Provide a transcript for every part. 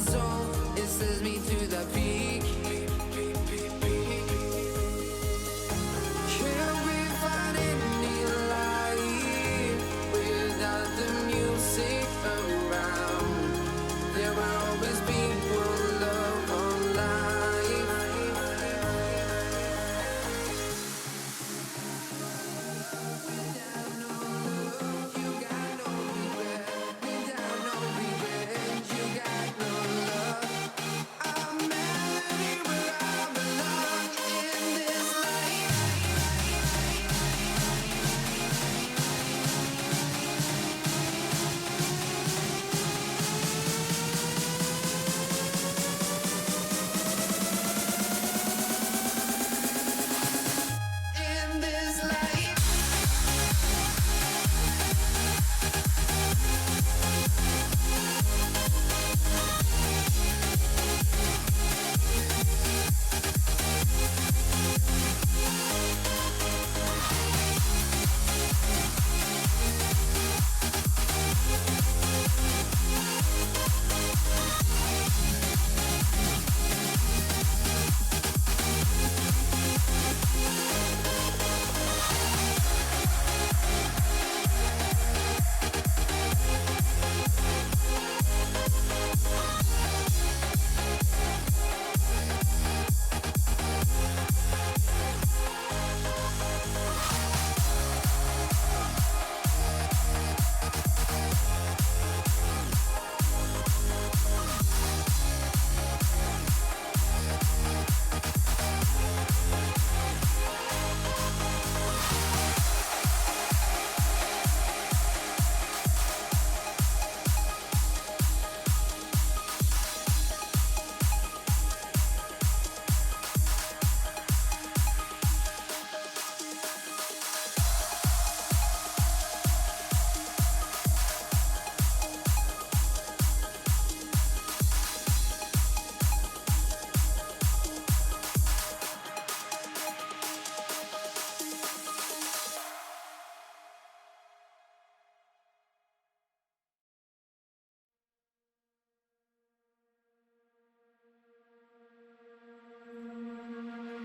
soul, it sends me to the peak. Can't we find any light without the music around? There will always be one love on life. Without no love, you got no regret. Without no revenge, you got no love. I'm melody where I belong in this life. In this life.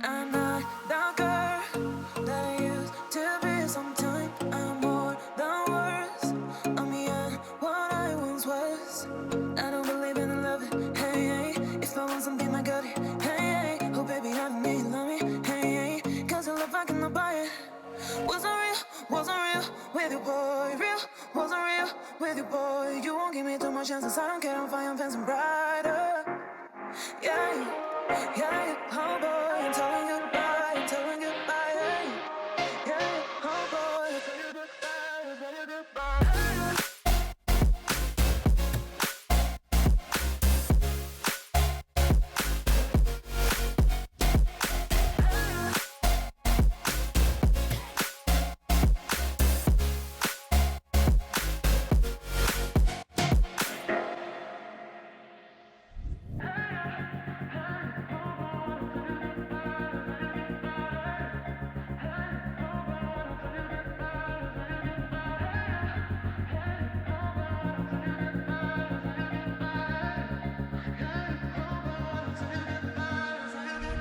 I'm not the girl that I used to be. Sometime I'm more than words. I'm beyond what I once was. I don't believe in love. Hey, hey. If I want something, I got it. Hey, hey. Oh baby, I don't need you, love me. Hey, hey. Cause your love I cannot buy it. Wasn't real with you, boy. Real, wasn't real with you, boy. You won't give me too much chances. I don't care, I'm fine, I'm fancy brighter. Yeah, yeah, oh boy, I'm telling goodbye, hey. Yeah, oh boy, I'm telling goodbye, I'm telling goodbye.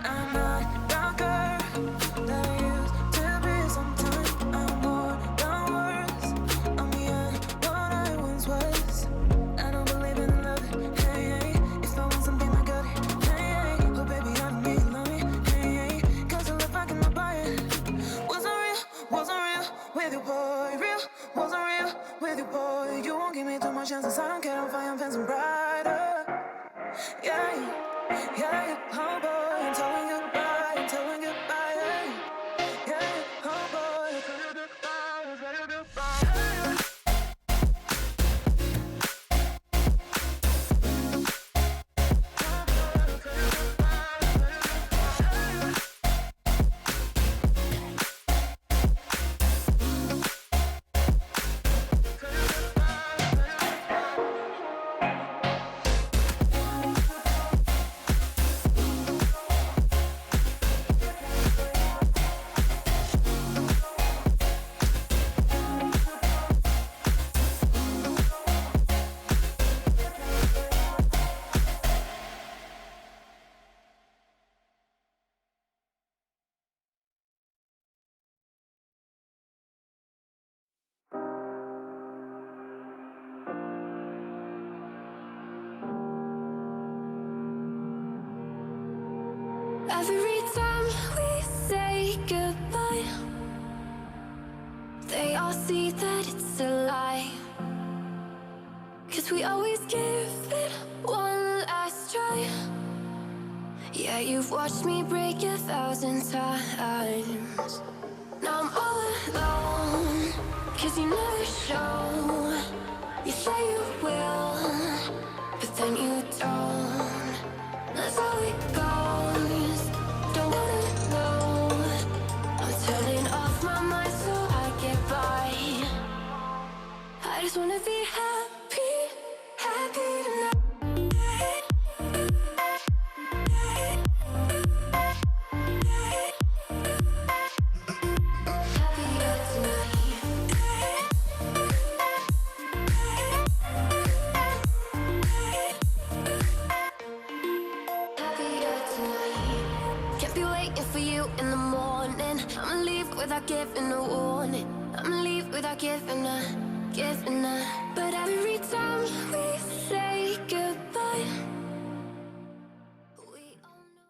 I'm not the girl that I used to be. Sometimes I'm more than words. I'm beyond what I once was. I don't believe in love. Hey, hey. If I want something, I got it. Hey, hey. Oh baby, I don't need you, love me. Hey, hey. Cause your love I cannot buy it. Wasn't real with you, boy. Real, wasn't real with you, boy. You won't give me too much chances. I don't care, I'm fine, I'm fancy brighter. Yeah, yeah, oh boy, I'm telling goodbye, hey. Yeah, oh boy, I'm telling goodbye, I'm telling goodbye. Every time we say goodbye, they all see that it's a lie. 'Cause we always give it one last try. Yeah, you've watched me break 1,000 times. Now I'm all alone, 'cause you never show. You say you will, but then you don't. That's how it goes. Don't wanna know. I'm turning off my mind so I get by. I just wanna be happy, happy tonight. Happier tonight. Happier tonight. Can't be waiting for you in the morning. I'ma leave without giving a warning. I'ma leave without giving a. But every time we say goodbye, we all know.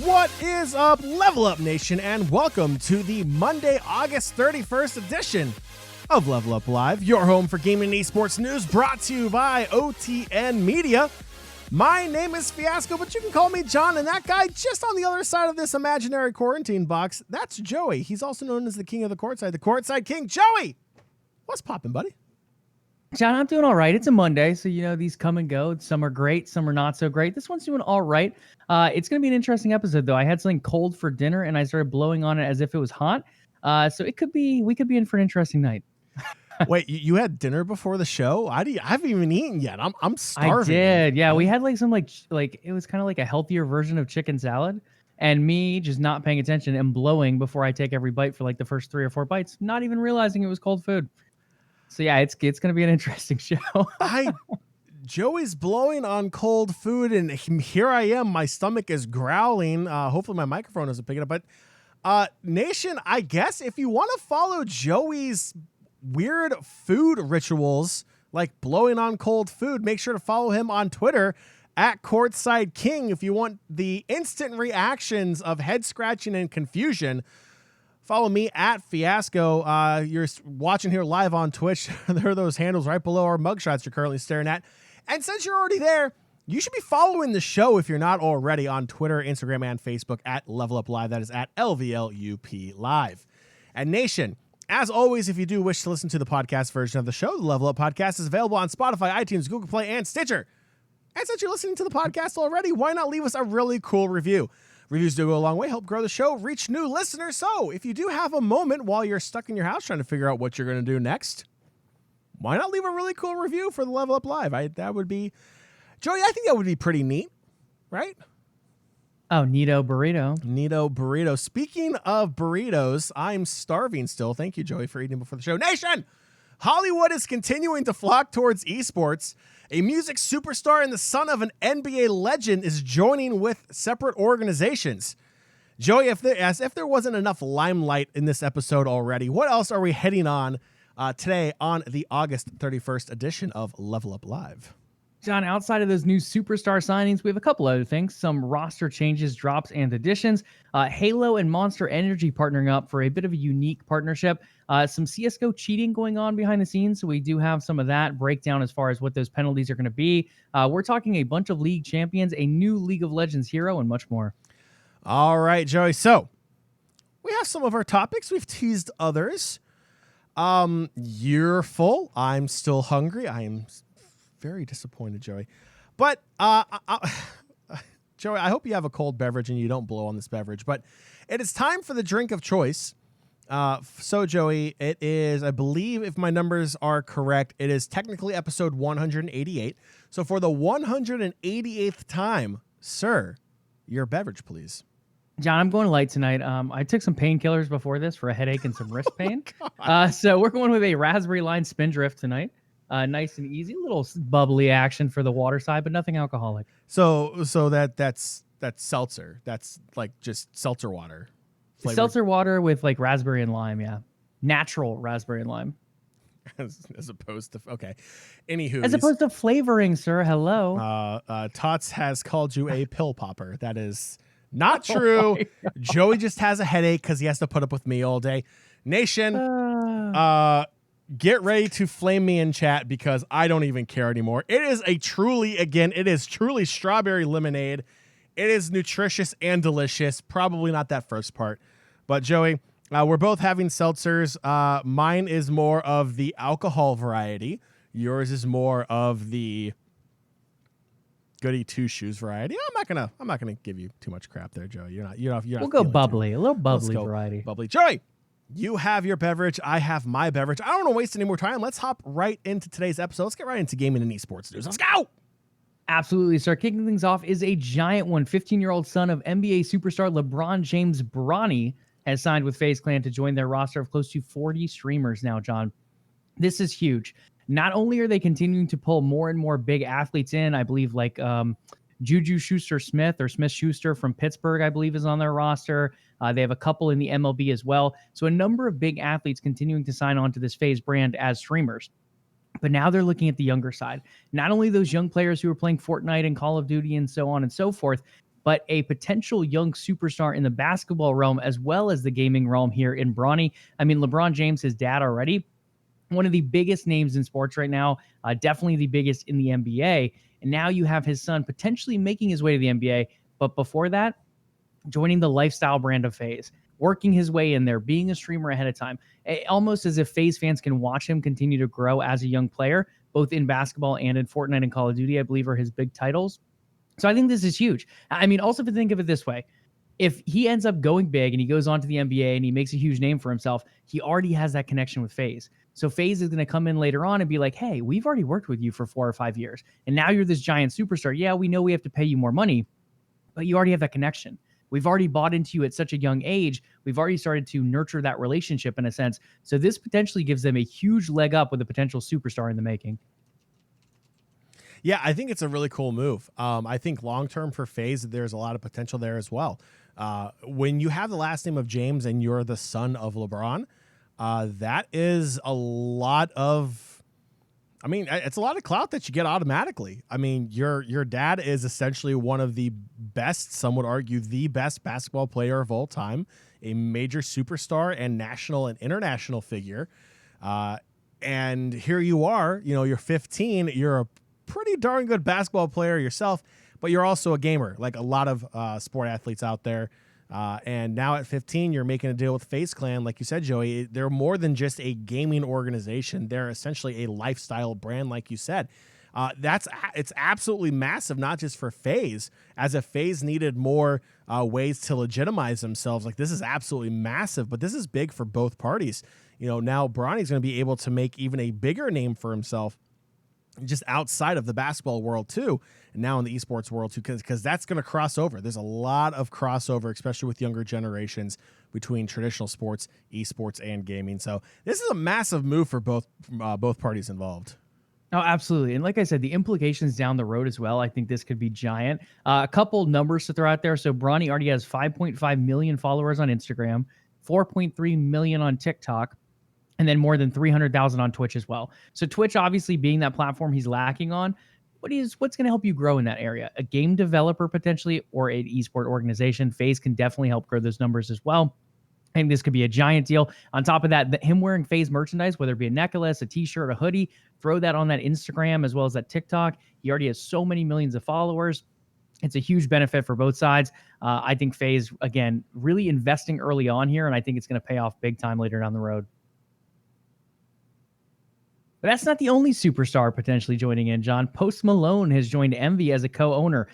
What is up, Level Up Nation, and welcome to the Monday, August 31st edition of LvLUp Live, your home for gaming and esports news, brought to you by OTN Media. My name is Fiasco, but you can call me John, and that guy just on the other side of this imaginary quarantine box, that's Joey. He's also known as the king of the courtside king. Joey, what's poppin', buddy? John, I'm doing all right. It's a Monday, so these come and go. Some are great, some are not so great. This one's doing all right. It's going to be an interesting episode, though. I had something cold for dinner, and I started blowing on it as if it was hot. So we could be in for an interesting night. Wait, you had dinner before the show? I haven't even eaten yet. I'm starving. I did. Yeah, we had some it was kind of like a healthier version of chicken salad, and me just not paying attention and blowing before I take every bite for the first 3 or 4 bites, not even realizing it was cold food. So yeah, it's going to be an interesting show. Joey's blowing on cold food, and here I am. My stomach is growling. Hopefully my microphone isn't picking up. But Nation, I guess if you want to follow Joey's weird food rituals, like blowing on cold food, make sure to follow him on Twitter at Courtside King. If you want the instant reactions of head scratching and confusion, follow me at Fiasco. You're watching here live on Twitch. There are those handles right below our mugshots you're currently staring at. And since you're already there, you should be following the show if you're not already on Twitter, Instagram, and Facebook at LvLUp Live. That is at LvLUp Live. And Nation, as always, if you do wish to listen to the podcast version of the show, the LvLUp Podcast is available on Spotify, iTunes, Google Play, and Stitcher. And since you're listening to the podcast already, why not leave us a really cool review? Reviews do go a long way, help grow the show, reach new listeners. So if you do have a moment while you're stuck in your house trying to figure out what you're going to do next, why not leave a really cool review for the LvLUp Live? That would be, Joey, I think that would be pretty neat, right? Oh, Neato Burrito. Neato Burrito. Speaking of burritos, I'm starving still. Thank you, Joey, for eating before the show. Nation, Hollywood is continuing to flock towards esports. A music superstar and the son of an NBA legend is joining with separate organizations. Joey, as if there wasn't enough limelight in this episode already, what else are we heading on today on the August 31st edition of LvLUp Live? John, outside of those new superstar signings, we have a couple other things. Some roster changes, drops, and additions. Halo and Monster Energy partnering up for a bit of a unique partnership. Some CSGO cheating going on behind the scenes, so we do have some of that breakdown as far as what those penalties are going to be. We're talking a bunch of league champions, a new League of Legends hero, and much more. All right, Joey. So we have some of our topics. We've teased others. You're full. I'm still hungry. I am very disappointed, Joey. But Joey, I hope you have a cold beverage and you don't blow on this beverage. But it is time for the drink of choice. So, Joey, it is, I believe, if my numbers are correct, it is technically episode 188. So for the 188th time, sir, your beverage, please. John, I'm going light tonight. I took some painkillers before this for a headache and some wrist pain. God. So we're going with a raspberry line spindrift tonight. Nice and easy, a little bubbly action for the water side, but nothing alcoholic. So that's seltzer. That's like just seltzer water. Flavored Seltzer water with like raspberry and lime, yeah. Natural raspberry and lime. as opposed to okay. Anywho, As opposed to flavoring, sir. Hello. Tots has called you a pill popper. That is not true. Joey just has a headache because he has to put up with me all day. Nation, get ready to flame me in chat because I don't even care anymore. It is truly strawberry lemonade. It is nutritious and delicious. Probably not that first part. But Joey, we're both having seltzers. Mine is more of the alcohol variety. Yours is more of the goody two shoes variety. I'm not gonna give you too much crap there, Joey. You're not. We'll go bubbly, a little bubbly Let's go variety. Bubbly. Joey, you have your beverage. I have my beverage. I don't want to waste any more time. Let's hop right into today's episode. Let's get right into gaming and esports news. Let's go. Absolutely, sir. Kicking things off is a giant one. 15-year-old son of NBA superstar LeBron James Bronny has signed with FaZe Clan to join their roster of close to 40 streamers now, John. This is huge. Not only are they continuing to pull more and more big athletes in, I believe like Juju Schuster-Smith or Smith-Schuster from Pittsburgh, I believe, is on their roster. They have a couple in the MLB as well. So a number of big athletes continuing to sign on to this FaZe brand as streamers. But now they're looking at the younger side. Not only those young players who are playing Fortnite and Call of Duty and so on and so forth, but a potential young superstar in the basketball realm as well as the gaming realm here in Bronny. I mean, LeBron James, his dad already, one of the biggest names in sports right now, definitely the biggest in the NBA. And now you have his son potentially making his way to the NBA. But before that, joining the lifestyle brand of FaZe, working his way in there, being a streamer ahead of time, almost as if FaZe fans can watch him continue to grow as a young player, both in basketball and in Fortnite and Call of Duty, I believe are his big titles. So I think this is huge. I mean, also if you think of it this way, if he ends up going big and he goes on to the NBA and he makes a huge name for himself, he already has that connection with FaZe. So FaZe is going to come in later on and be like, hey, we've already worked with you for 4 or 5 years. And now you're this giant superstar. Yeah, we know we have to pay you more money, but you already have that connection. We've already bought into you at such a young age. We've already started to nurture that relationship in a sense. So this potentially gives them a huge leg up with a potential superstar in the making. Yeah, I think it's a really cool move. I think long-term for FaZe, there's a lot of potential there as well. When you have the last name of James and you're the son of LeBron, that is a lot of, I mean, it's a lot of clout that you get automatically. I mean, your dad is essentially one of the best, some would argue the best basketball player of all time, a major superstar and national and international figure. And here you are, you're 15, you're a pretty darn good basketball player yourself, but you're also a gamer, like a lot of sport athletes out there. And now at 15, you're making a deal with FaZe Clan. Like you said, Joey, they're more than just a gaming organization. They're essentially a lifestyle brand, like you said. It's absolutely massive, not just for FaZe, as if FaZe needed more ways to legitimize themselves. Like, this is absolutely massive, but this is big for both parties. Now Bronny's going to be able to make even a bigger name for himself just outside of the basketball world too, and now in the esports world too, because that's going to cross over. There's a lot of crossover, especially with younger generations, between traditional sports, esports, and gaming. So this is a massive move for both parties involved. Oh, absolutely. And like I said, the implications down the road as well, I think this could be giant. A couple numbers to throw out there. So Bronny already has 5.5 million followers on Instagram, 4.3 million on TikTok, and then more than 300,000 on Twitch as well. So Twitch, obviously being that platform he's lacking on, what's going to help you grow in that area? A game developer potentially, or an esport organization. FaZe can definitely help grow those numbers as well. I think this could be a giant deal. On top of that, him wearing FaZe merchandise, whether it be a necklace, a t-shirt, a hoodie, throw that on that Instagram as well as that TikTok. He already has so many millions of followers. It's a huge benefit for both sides. I think FaZe, again, really investing early on here, and I think it's going to pay off big time later down the road. But that's not the only superstar potentially joining in, John. Post Malone has joined Envy as a co-owner.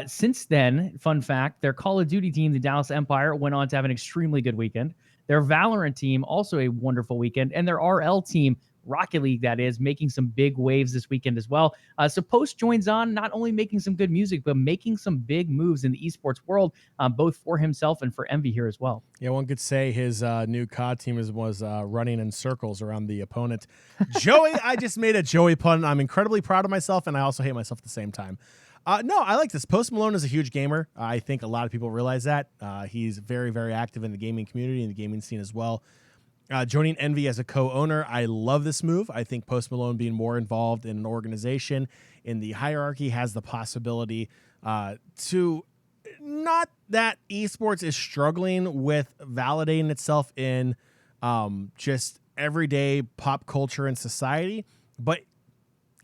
Since then, fun fact, their Call of Duty team, the Dallas Empire, went on to have an extremely good weekend. Their Valorant team, also a wonderful weekend. And their RL team Rocket League, that is, making some big waves this weekend as well. So Post joins on, not only making some good music, but making some big moves in the esports world, both for himself and for Envy here as well. Yeah, one could say his new COD team was running in circles around the opponent. Joey, I just made a Joey pun. I'm incredibly proud of myself, and I also hate myself at the same time. No, I like this. Post Malone is a huge gamer. I think a lot of people realize that. He's very, very active in the gaming community and the gaming scene as well. Joining Envy as a co-owner, I love this move. I think Post Malone being more involved in an organization in the hierarchy has the possibility to, not that esports is struggling with validating itself in just everyday pop culture and society, but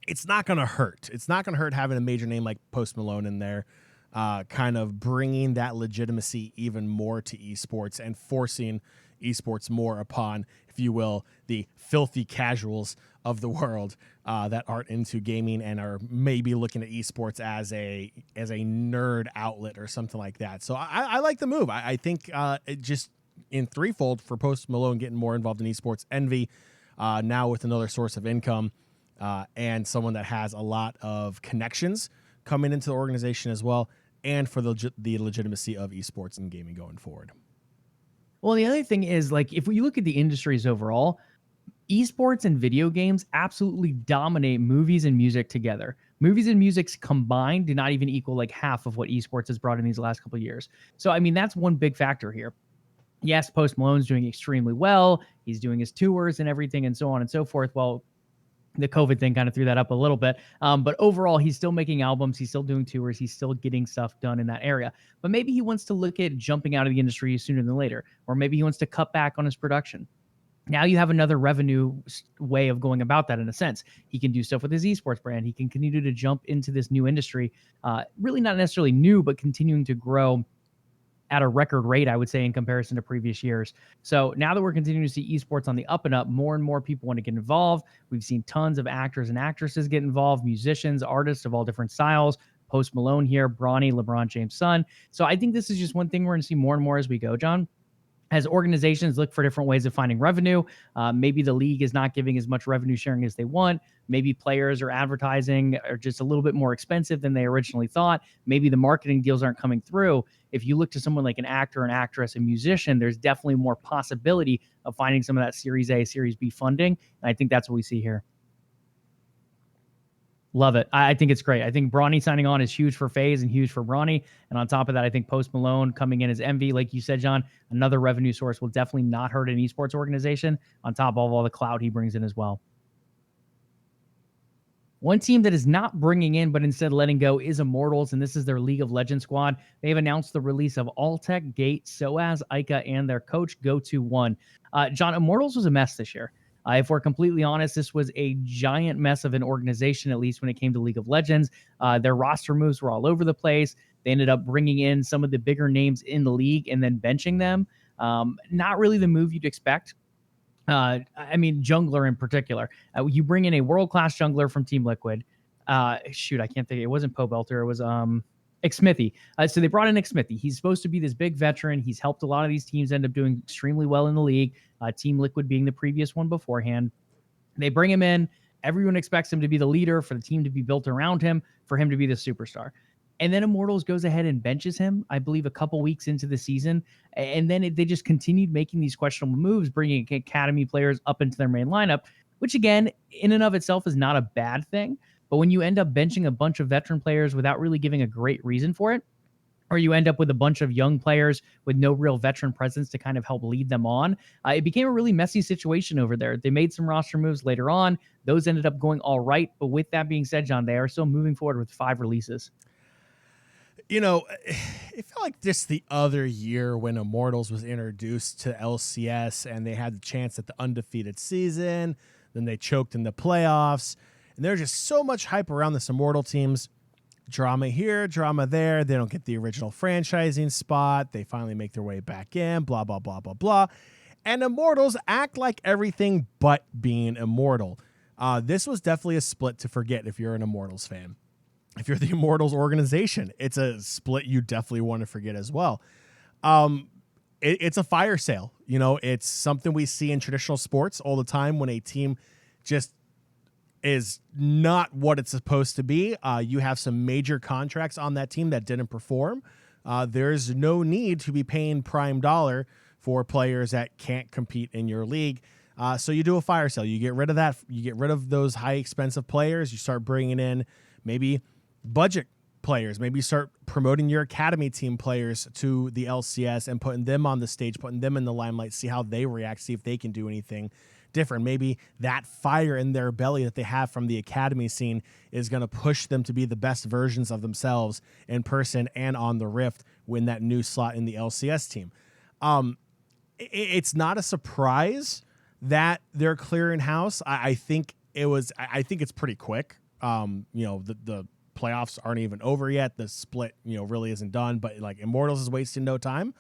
it's not going to hurt. It's not going to hurt having a major name like Post Malone in there, kind of bringing that legitimacy even more to esports and forcing esports more upon, if you will, the filthy casuals of the world that aren't into gaming and are maybe looking at esports as a nerd outlet or something like that. So I like the move. I think it just in threefold for Post Malone getting more involved in esports, Envy now with another source of income, and someone that has a lot of connections coming into the organization as well, and for the legitimacy of esports and gaming going forward. Well, the other thing is, like, if we look at the industries overall, esports and video games absolutely dominate movies and music together. Movies and music combined do not even equal like half of what esports has brought in these last couple of years. So, I mean, that's one big factor here. Yes, Post Malone's doing extremely well. He's doing his tours and everything and so on and so forth. Well, the COVID thing kind of threw that up a little bit. But overall, he's still making albums. He's still doing tours. He's still getting stuff done in that area. But maybe he wants to look at jumping out of the industry sooner than later, or maybe he wants to cut back on his production. Now you have another revenue way of going about that in a sense. He can do stuff with his esports brand. He can continue to jump into this new industry, really not necessarily new, but continuing to grow at a record rate, I would say, in comparison to previous years. So now that we're continuing to see esports on the up and up, more and more people want to get involved. We've seen tons of actors and actresses get involved, musicians, artists of all different styles. Post Malone here, Bronny, LeBron James' son. So I think this is just one thing we're going to see more and more as we go, John. As organizations look for different ways of finding revenue, maybe the league is not giving as much revenue sharing as they want. Maybe players or advertising are just a little bit more expensive than they originally thought. Maybe the marketing deals aren't coming through. If you look to someone like an actor, an actress, a musician, there's definitely more possibility of finding some of that Series A, Series B funding. And I think that's what we see here. Love it. I think it's great. I think Bronny signing on is huge for FaZe and huge for Bronny. And on top of that, I think Post Malone coming in as Envy, like you said, John, another revenue source will definitely not hurt an esports organization on top of all the clout he brings in as well. One team that is not bringing in, but instead letting go is Immortals, and this is their League of Legends squad. They've announced the release of Alltech, Gate, Soaz, Ica, and their coach, GoTo1. John, Immortals was a mess this year. If we're completely honest, this was a giant mess of an organization, at least when it came to League of Legends. Their roster moves were all over the place. They ended up bringing in some of the bigger names in the league and then benching them. Not really the move you'd expect. I mean, jungler in particular. You bring in a world-class jungler from Team Liquid. I can't think. It wasn't Pobelter. It was Xmithy. So they brought in Xmithy. He's supposed to be this big veteran. He's helped a lot of these teams end up doing extremely well in the league. Team Liquid being the previous one beforehand. They bring him in. Everyone expects him to be the leader, for the team to be built around him, for him to be the superstar. And then Immortals goes ahead and benches him, I believe, a couple weeks into the season. And then they just continued making these questionable moves, bringing academy players up into their main lineup, which, again, in and of itself is not a bad thing. But when you end up benching a bunch of veteran players without really giving a great reason for it, or you end up with a bunch of young players with no real veteran presence to kind of help lead them on, it became a really messy situation over there. They made some roster moves later on. Those ended up going all right. But with that being said, John, they are still moving forward with 5 releases. You know, it felt like just the other year when Immortals was introduced to LCS and they had the chance at the undefeated season, then they choked in the playoffs, and there's just so much hype around this Immortal teams. Drama here, drama there. They don't get the original franchising spot. They finally make their way back in, blah, blah, blah, blah, blah. And Immortals act like everything but being Immortal. This was definitely a split to forget if you're an Immortals fan. If you're the Immortals organization, it's a split you definitely want to forget as well. It's a fire sale. You know, it's something we see in traditional sports all the time when a team just is not what it's supposed to be. You have some major contracts on that team that didn't perform. There's no need to be paying prime dollar for players that can't compete in your league. So you do a fire sale. You get rid of that. You get rid of those high expensive players. You start bringing in maybe budget players. Maybe you start promoting your academy team players to the LCS and putting them on the stage, putting them in the limelight, see how they react, see if they can do anything different. Maybe that fire in their belly that they have from the academy scene is going to push them to be the best versions of themselves in person and on the Rift when that new slot in the LCS team. It's not a surprise that they're clearing house. I think it's pretty quick. The playoffs aren't even over yet. The split, really isn't done, but like Immortals is wasting no time.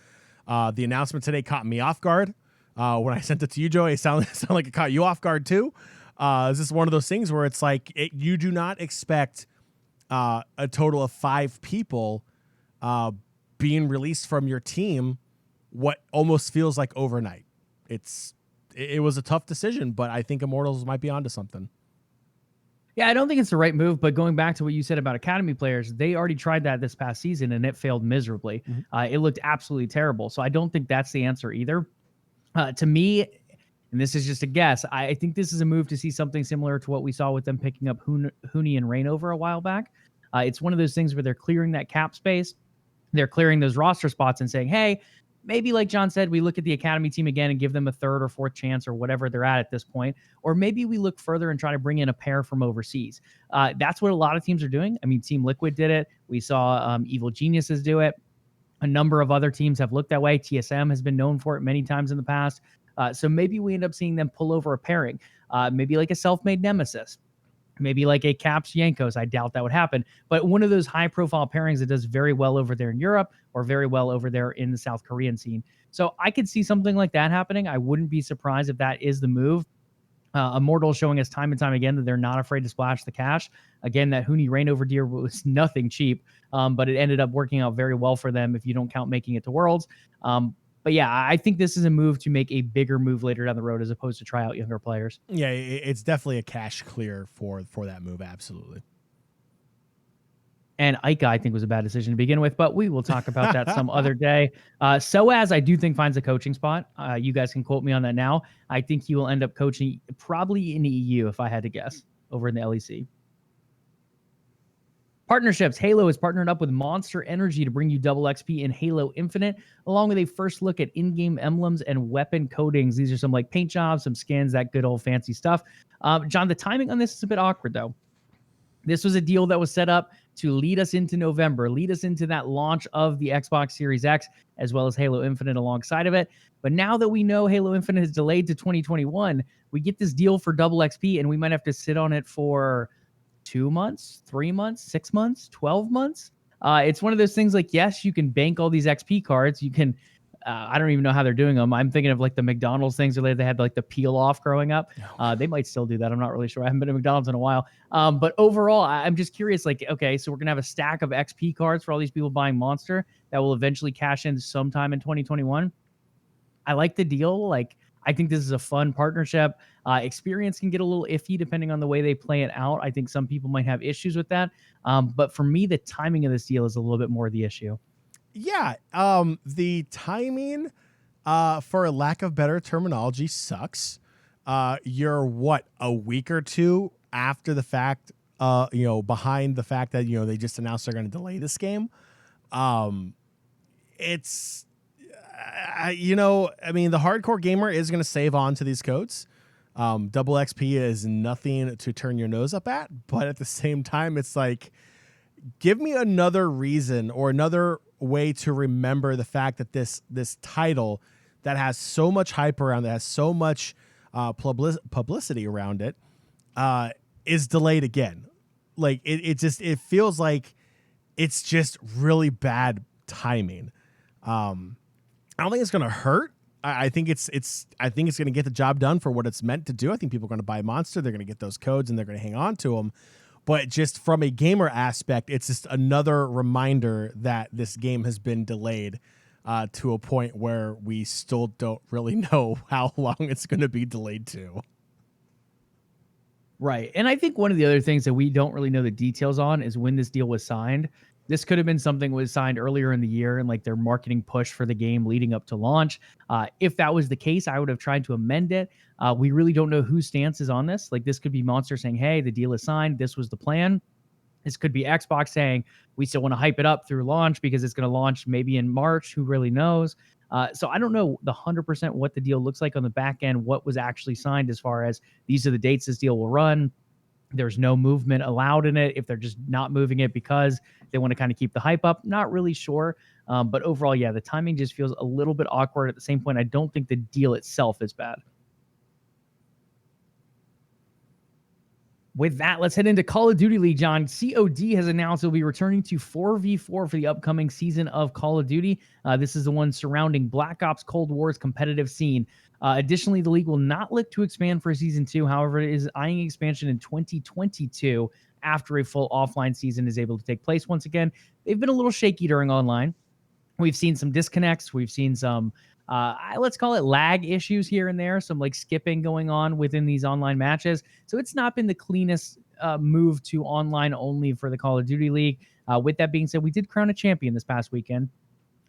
The announcement today caught me off guard. When I sent it to you, Joey, it sounded like it caught you off guard too. Is this one of those things where it's like you do not expect a total of 5 people being released from your team what almost feels like overnight? It was a tough decision, but I think Immortals might be onto something. Yeah, I don't think it's the right move, but going back to what you said about academy players, they already tried that this past season and it failed miserably. It looked absolutely terrible. So I don't think that's the answer either. To me, and this is just a guess, I think this is a move to see something similar to what we saw with them picking up Huni and Reignover a while back. It's one of those things where they're clearing that cap space. They're clearing those roster spots and saying, hey, maybe like John said, we look at the academy team again and give them a 3rd or 4th chance or whatever they're at this point. Or maybe we look further and try to bring in a pair from overseas. That's what a lot of teams are doing. I mean, Team Liquid did it. We saw Evil Geniuses do it. A number of other teams have looked that way. TSM has been known for it many times in the past. So maybe we end up seeing them pull over a pairing, maybe like a self-made Nemesis, maybe like a Caps Yankos. I doubt that would happen, but one of those high-profile pairings that does very well over there in Europe or very well over there in the South Korean scene. So I could see something like that happening. I wouldn't be surprised if that is the move. Immortal showing us time and time again that they're not afraid to splash the cash. Again, that Huni Reignover deal was nothing cheap, but it ended up working out very well for them if you don't count making it to Worlds. But yeah, I think this is a move to make a bigger move later down the road as opposed to try out younger players. Yeah, it's definitely a cash clear for that move. Absolutely. And Ica, I think, was a bad decision to begin with, but we will talk about that some other day. Soaz, I do think, finds a coaching spot. You guys can quote me on that now. I think he will end up coaching probably in the EU, if I had to guess, over in the LEC. Partnerships. Halo has partnered up with Monster Energy to bring you double XP in Halo Infinite, along with a first look at in-game emblems and weapon coatings. These are some like paint jobs, some skins, that good old fancy stuff. John, the timing on this is a bit awkward, though. This was a deal that was set up to lead us into November, lead us into that launch of the Xbox Series X, as well as Halo Infinite alongside of it. But now that we know Halo Infinite is delayed to 2021, we get this deal for double XP, and we might have to sit on it for 2 months, 3 months, 6 months, 12 months. It's one of those things like, yes, you can bank all these XP cards. You can, I don't even know how they're doing them. I'm thinking of like the McDonald's things where they had like the peel off growing up. They might still do that. I'm not really sure. I haven't been to McDonald's in a while. But overall, I'm just curious, like, okay, so we're going to have a stack of XP cards for all these people buying Monster that will eventually cash in sometime in 2021. I like the deal. Like, I think this is a fun partnership. Experience can get a little iffy depending on the way they play it out. I think some people might have issues with that. But for me, the timing of this deal is a little bit more the issue. Yeah, the timing, for a lack of better terminology, sucks. You're what, a week or two after the fact, behind the fact that, they just announced they're going to delay this game. It's, I mean, the hardcore gamer is going to save on to these codes. Double XP is nothing to turn your nose up at, but at the same time, it's like, give me another reason or another way to remember the fact that this title that has so much hype around it, has so much publicity around it, is delayed again. Like it feels like it's just really bad timing. I don't think it's gonna hurt. I think it's going to get the job done for what it's meant to do. I think people are going to buy Monster. They're going to get those codes and they're going to hang on to them. But just from a gamer aspect, it's just another reminder that this game has been delayed to a point where we still don't really know how long it's going to be delayed to. Right. And I think one of the other things that we don't really know the details on is when this deal was signed. This could have been something was signed earlier in the year and like their marketing push for the game leading up to launch. If that was the case, I would have tried to amend it. We really don't know whose stance is on this. Like this could be Monster saying, hey, the deal is signed. This was the plan. This could be Xbox saying we still want to hype it up through launch because it's going to launch maybe in March. Who really knows? So I don't know the 100% what the deal looks like on the back end, what was actually signed as far as these are the dates this deal will run. There's no movement allowed in it if they're just not moving it because they want to kind of keep the hype up. Not really sure. But overall, yeah, the timing just feels a little bit awkward. At the same point, I don't think the deal itself is bad. With that, let's head into Call of Duty League, John. COD has announced it'll be returning to 4v4 for the upcoming season of Call of Duty. This is the one surrounding Black Ops Cold War's competitive scene. Additionally, the league will not look to expand for Season 2. However, it is eyeing expansion in 2022 after a full offline season is able to take place once again. They've been a little shaky during online. We've seen some disconnects. We've seen some let's call it lag issues here and there, some like skipping going on within these online matches. So it's not been the cleanest move to online only for the Call of Duty League. With that being said, we did crown a champion this past weekend,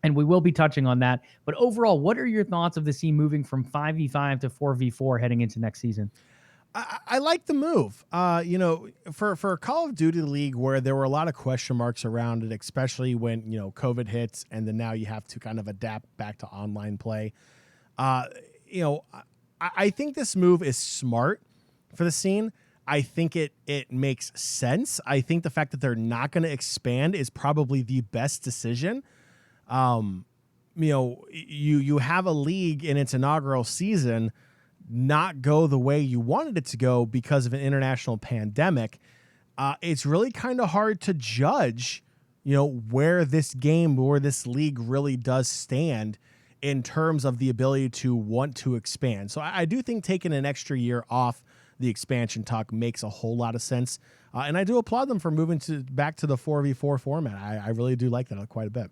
and we will be touching on that. But overall, what are your thoughts of the scene moving from 5v5 to 4v4 heading into next season? I like the move. For Call of Duty League, where there were a lot of question marks around it, especially when COVID hits, and then now you have to kind of adapt back to online play. I think this move is smart for the scene. I think it makes sense. I think the fact that they're not going to expand is probably the best decision. You have a league in its inaugural season not go the way you wanted it to go because of an international pandemic. It's really kind of hard to judge, where this game or this league really does stand in terms of the ability to want to expand. So I do think taking an extra year off the expansion talk makes a whole lot of sense. And I do applaud them for moving back to the 4v4 format. I really do like that quite a bit.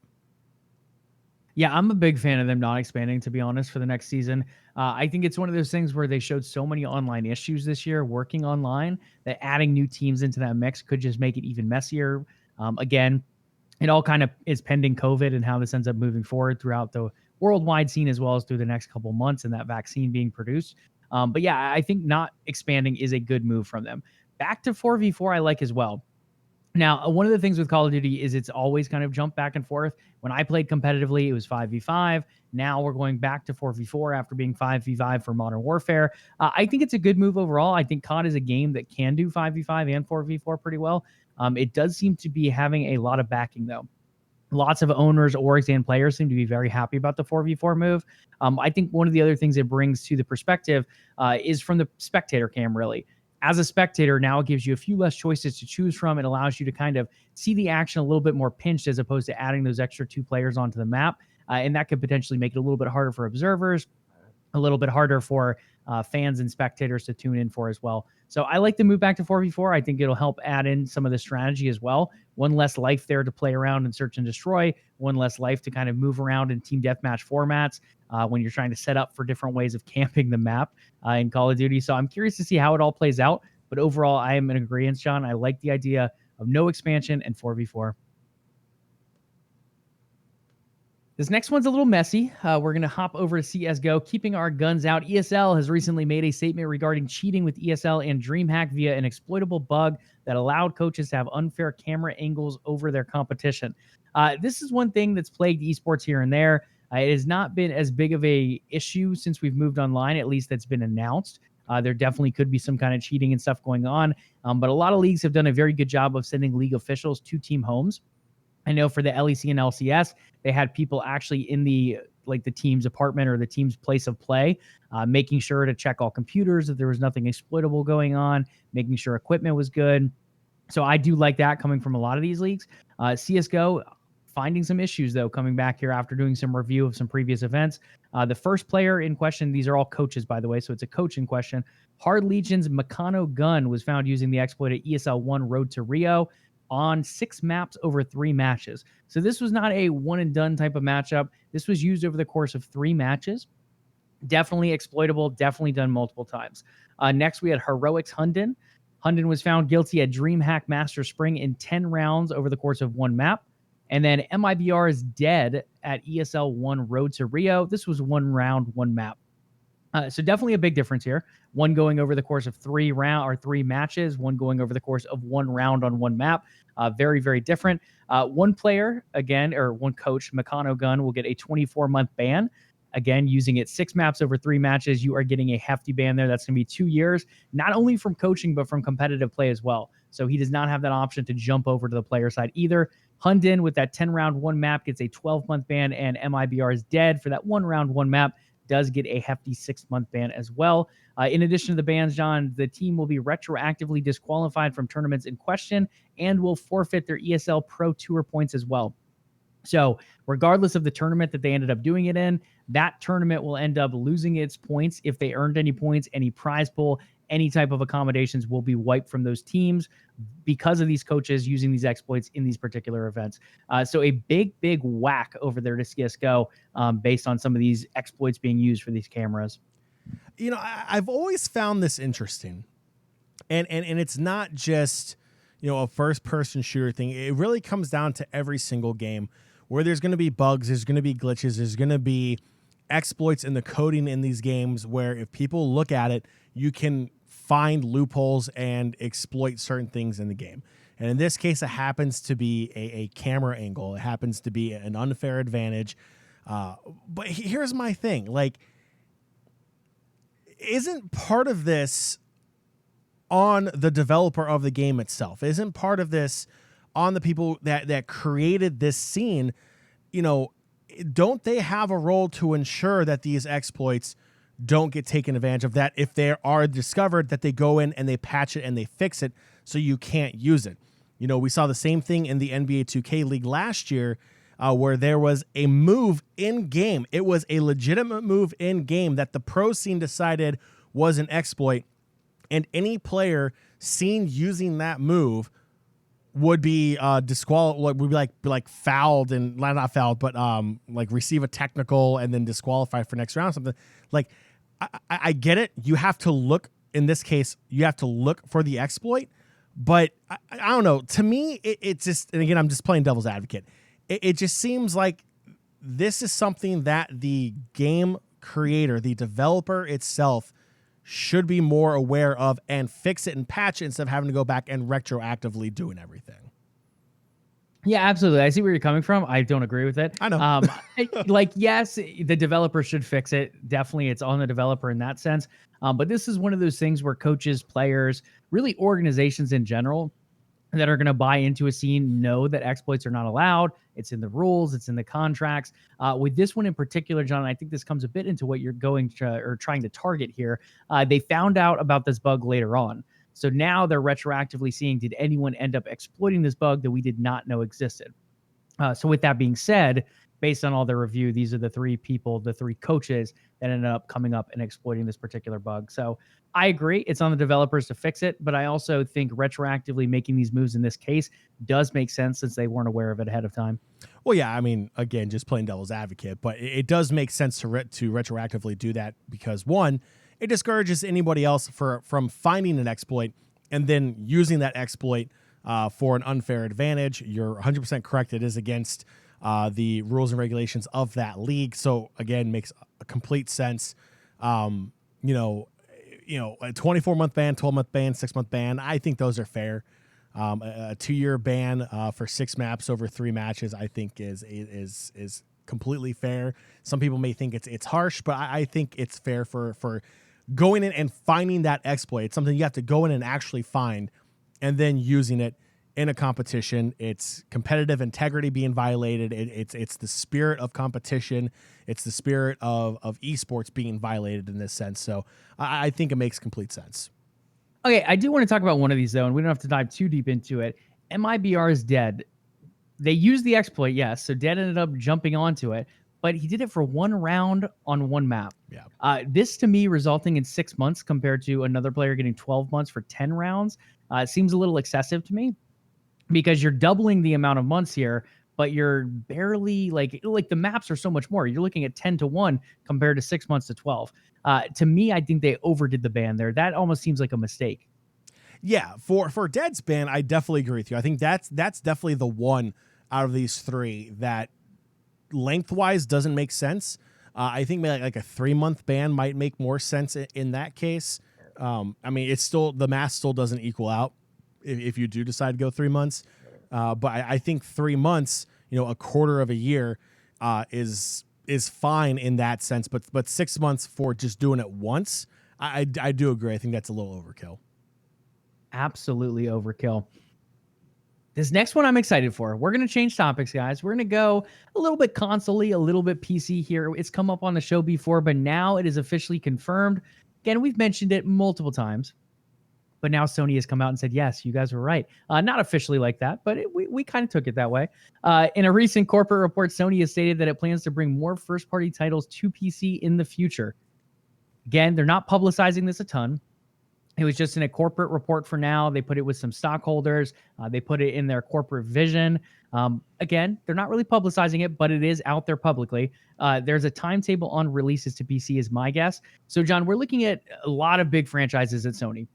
Yeah, I'm a big fan of them not expanding, to be honest, for the next season. I think it's one of those things where they showed so many online issues this year working online that adding new teams into that mix could just make it even messier. Again, it all kind of is pending COVID and how this ends up moving forward throughout the worldwide scene as well as through the next couple months and that vaccine being produced. But yeah, I think not expanding is a good move from them. Back to 4v4 I like as well. Now, one of the things with Call of Duty is it's always kind of jumped back and forth. When I played competitively, it was 5v5. Now we're going back to 4v4 after being 5v5 for Modern Warfare. I think it's a good move overall. I think COD is a game that can do 5v5 and 4v4 pretty well. It does seem to be having a lot of backing, though. Lots of owners, orgs, and players seem to be very happy about the 4v4 move. I think one of the other things it brings to the perspective is from the spectator cam, really. As a spectator, now it gives you a few less choices to choose from. It allows you to kind of see the action a little bit more pinched as opposed to adding those extra 2 players onto the map. And that could potentially make it a little bit harder for observers, a little bit harder for fans and spectators to tune in for as well. So I like the move back to 4v4. I think it'll help add in some of the strategy as well. One less life there to play around and search and destroy. One less life to kind of move around in team deathmatch formats when you're trying to set up for different ways of camping the map in Call of Duty. So I'm curious to see how it all plays out. But overall, I am in agreement, John. I like the idea of no expansion and 4v4. This next one's a little messy. We're going to hop over to CSGO, keeping our guns out. ESL has recently made a statement regarding cheating with ESL and DreamHack via an exploitable bug that allowed coaches to have unfair camera angles over their competition. This is one thing that's plagued esports here and there. It has not been as big of a issue since we've moved online, at least that's been announced. There definitely could be some kind of cheating and stuff going on. But a lot of leagues have done a very good job of sending league officials to team homes. I know for the LEC and LCS, they had people actually in the team's apartment or the team's place of play, making sure to check all computers if there was nothing exploitable going on, making sure equipment was good. So I do like that coming from a lot of these leagues. CSGO finding some issues, though, coming back here after doing some review of some previous events. The first player in question, these are all coaches, by the way, so it's a coach in question. Hard Legion's Meccano Gun was found using the exploit at ESL 1 Road to Rio on 6 maps over 3 matches. So this was not a one and done type of matchup. This was used over the course of 3 matches. Definitely exploitable, definitely done multiple times. Next, we had Heroics Hunden. Hunden was found guilty at DreamHack Master Spring in 10 rounds over the course of one map. And then MIBR is dead at ESL 1 Road to Rio. This was 1 round, 1 map. So definitely a big difference here. One going over the course of 3 matches, one going over the course of 1 round on 1 map. Very, very different. One player, again, or one coach, Meccano Gun, will get a 24-month ban. Again, using it 6 maps over 3 matches, you are getting a hefty ban there. That's going to be 2 years, not only from coaching, but from competitive play as well. So he does not have that option to jump over to the player side either. Hunden, with that 10-round 1 map, gets a 12-month ban, and MIBR is dead for that 1 round 1 map, does get a hefty 6-month ban as well. In addition to the bans, John, the team will be retroactively disqualified from tournaments in question and will forfeit their ESL Pro Tour points as well. So regardless of the tournament that they ended up doing it in, that tournament will end up losing its points. If they earned any points, any prize pool, any type of accommodations will be wiped from those teams because of these coaches using these exploits in these particular events. So a big whack over there to CSGO based on some of these exploits being used for these cameras. You know, I've always found this interesting. And it's not just, you know, a first-person shooter thing. It really comes down to every single game where there's going to be bugs, there's going to be glitches, there's going to be exploits in the coding in these games where if people look at it, you can find loopholes and exploit certain things in the game. And in this case, it happens to be a camera angle. It happens to be an unfair advantage. But here's my thing. Like, isn't part of this on the developer of the game itself? Isn't part of this on the people that created this scene? You know, don't they have a role to ensure that these exploits don't get taken advantage of, that if they are discovered, that they go in and they patch it and they fix it so you can't use it? You know, we saw the same thing in the NBA 2K League last year where there was a move in game. It was a legitimate move in game that the pro scene decided was an exploit, and any player seen using that move would be disqualified, would be like fouled, and not fouled, but like receive a technical and then disqualified for next round, something. Like, I get it. You have to look, in this case, you have to look for the exploit, but I don't know. To me, it's just, and again, I'm just playing devil's advocate. It just seems like this is something that the game creator, the developer itself, should be more aware of and fix it and patch it instead of having to go back and retroactively doing everything. Yeah, absolutely. I see where you're coming from. I don't agree with it. I know. Like, yes, the developer should fix it. Definitely, it's on the developer in that sense. But this is one of those things where coaches, players, really organizations in general that are going to buy into a scene know that exploits are not allowed. It's in the rules. It's in the contracts. With this one in particular, John, I think this comes a bit into what you're going to or trying to target here. They found out about this bug later on. So now they're retroactively seeing, did anyone end up exploiting this bug that we did not know existed? So with that being said, based on all the review, these are the 3 people, the 3 coaches that ended up coming up and exploiting this particular bug. So I agree, it's on the developers to fix it, but I also think retroactively making these moves in this case does make sense since they weren't aware of it ahead of time. Well, yeah, I mean, again, just playing devil's advocate, but it does make sense to retroactively do that because, one, it discourages anybody else from finding an exploit and then using that exploit for an unfair advantage. You're 100% correct. It is against the rules and regulations of that league. So again, makes a complete sense. You know, a 24-month ban, 12-month ban, 6-month ban, I think those are fair. A 2-year ban for 6 maps over 3 matches, I think is completely fair. Some people may think it's harsh, but I think it's fair for going in and finding that exploit. It's something you have to go in and actually find, and then using it in a competition. It's competitive integrity being violated. It's the spirit of competition. It's the spirit of esports being violated in this sense. So I think it makes complete sense. Okay, I do want to talk about one of these, though, and we don't have to dive too deep into it. MIBR is dead. They used the exploit, yes, so Dead ended up jumping onto it, but he did it for 1 round on 1 map. Yeah. This, to me, resulting in 6 months compared to another player getting 12 months for 10 rounds, seems a little excessive to me because you're doubling the amount of months here, but you're barely, like the maps are so much more. You're looking at 10-1 compared to 6 months to 12. To me, I think they overdid the ban there. That almost seems like a mistake. Yeah, for Deadspin, I definitely agree with you. I think that's definitely the one out of these three that lengthwise doesn't make sense. I think maybe like a 3-month ban might make more sense in that case. I mean, it's still, the math still doesn't equal out if you do decide to go 3 months. But I think 3 months, a quarter of a year, is fine in that sense. But 6 months for just doing it once, I do agree. I think that's a little overkill. Absolutely overkill. This next one I'm excited for. We're going to change topics, guys. We're going to go a little bit console-y, a little bit PC here. It's come up on the show before, but now it is officially confirmed. Again, we've mentioned it multiple times, but now Sony has come out and said, yes, you guys were right. Not officially like that, but we kind of took it that way. In a recent corporate report, Sony has stated that it plans to bring more first-party titles to PC in the future. Again, they're not publicizing this a ton. It was just in a corporate report for now. They put it with some stockholders. They put it in their corporate vision. Again, they're not really publicizing it, but it is out there publicly. There's a timetable on releases to PC is my guess. So, John, we're looking at a lot of big franchises at Sony.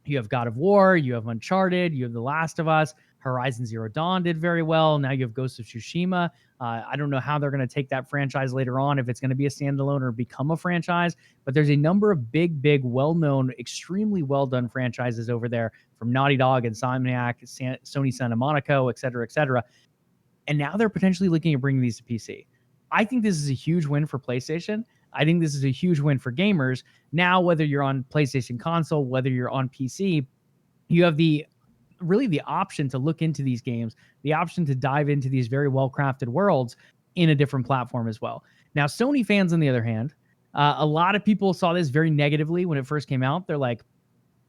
You have God of War, you have Uncharted, you have The Last of Us, Horizon Zero Dawn did very well. Now you have Ghost of Tsushima. I don't know how they're going to take that franchise later on, if it's going to be a standalone or become a franchise, but there's a number of big, well-known, extremely well-done franchises over there from Naughty Dog, Insomniac, Sony Santa Monica, et cetera. And now they're potentially looking at bringing these to PC. I think this is a huge win for PlayStation. I think this is a huge win for gamers. Now, whether you're on PlayStation console, whether you're on PC, you have the option to look into these games, the option to dive into these very well-crafted worlds in a different platform as well. Now, Sony fans, on the other hand, a lot of people saw this very negatively when it first came out. They're like,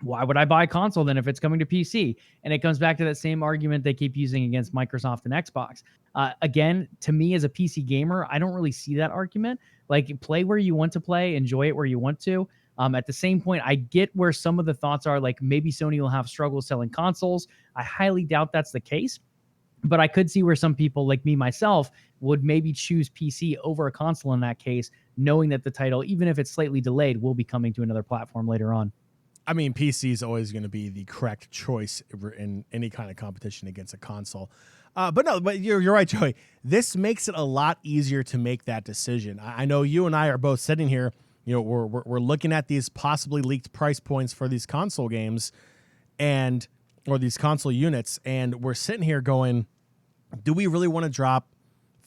why would I buy a console then if it's coming to PC? And it comes back to that same argument they keep using against Microsoft and Xbox. Again, to me as a PC gamer, I don't really see that argument. Like, play where you want to play, enjoy it where you want to. At the same point, I get where some of the thoughts are, like maybe Sony will have struggles selling consoles. I highly doubt that's the case, but I could see where some people like me, myself, would maybe choose PC over a console in that case, knowing that the title, even if it's slightly delayed, will be coming to another platform later on. I mean, PC is always going to be the correct choice in any kind of competition against a console. But you're right, Joey. This makes it a lot easier to make that decision. I know you and I are both sitting here. We're looking at these possibly leaked price points for these console games, or these console units, and we're sitting here going, do we really want to drop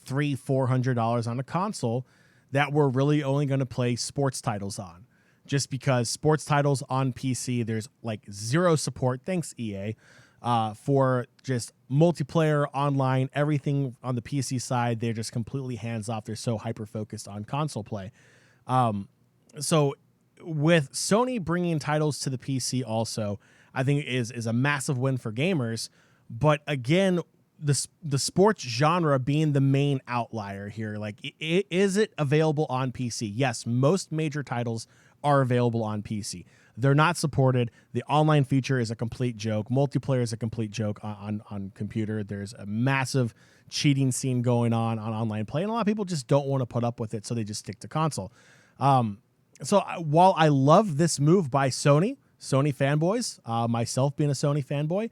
$300-400 on a console that we're really only going to play sports titles on? Just because sports titles on PC, there's like zero support, thanks EA, for just multiplayer, online, everything on the PC side. They're just completely hands off. They're so hyper-focused on console play. So with Sony bringing titles to the PC also, I think is a massive win for gamers. But again, the sports genre being the main outlier here, like, is it available on PC? Yes, most major titles are available on PC. They're not supported. The online feature is a complete joke. Multiplayer is a complete joke on computer. There's a massive cheating scene going on online play, and a lot of people just don't want to put up with it, so they just stick to console. So while I love this move by Sony fanboys, myself being a Sony fanboy,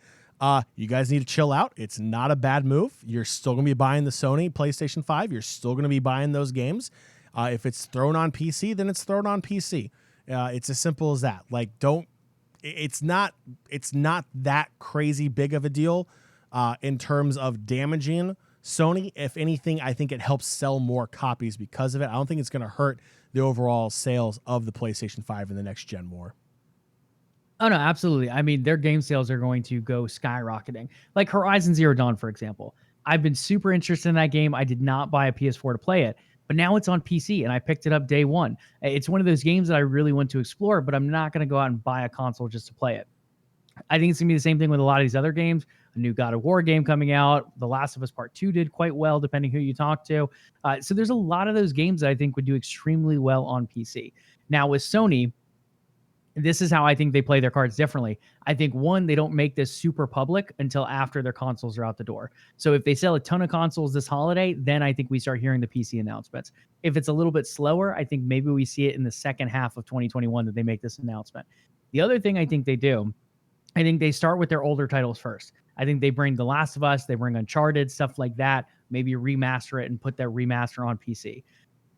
you guys need to chill out. It's not a bad move. You're still going to be buying the Sony PlayStation 5. You're still going to be buying those games. If it's thrown on PC, then it's thrown on PC. It's as simple as that. Like, it's not that crazy big of a deal in terms of damaging Sony. If anything, I think it helps sell more copies because of it. I don't think it's going to hurt the overall sales of the PlayStation 5 in the next gen more. Oh, no, absolutely. I mean, their game sales are going to go skyrocketing. Like Horizon Zero Dawn, for example. I've been super interested in that game. I did not buy a PS4 to play it, but now it's on PC, and I picked it up day one. It's one of those games that I really want to explore, but I'm not going to go out and buy a console just to play it. I think it's going to be the same thing with a lot of these other games. A new God of War game coming out. The Last of Us Part 2 did quite well, depending who you talk to. So there's a lot of those games that I think would do extremely well on PC. Now, with Sony, this is how I think they play their cards differently. I think, one, they don't make this super public until after their consoles are out the door. So if they sell a ton of consoles this holiday, then I think we start hearing the PC announcements. If it's a little bit slower, I think maybe we see it in the second half of 2021 that they make this announcement. The other thing I think they do I think they start with their older titles first. I think they bring The Last of Us, they bring Uncharted, stuff like that, maybe remaster it and put that remaster on PC.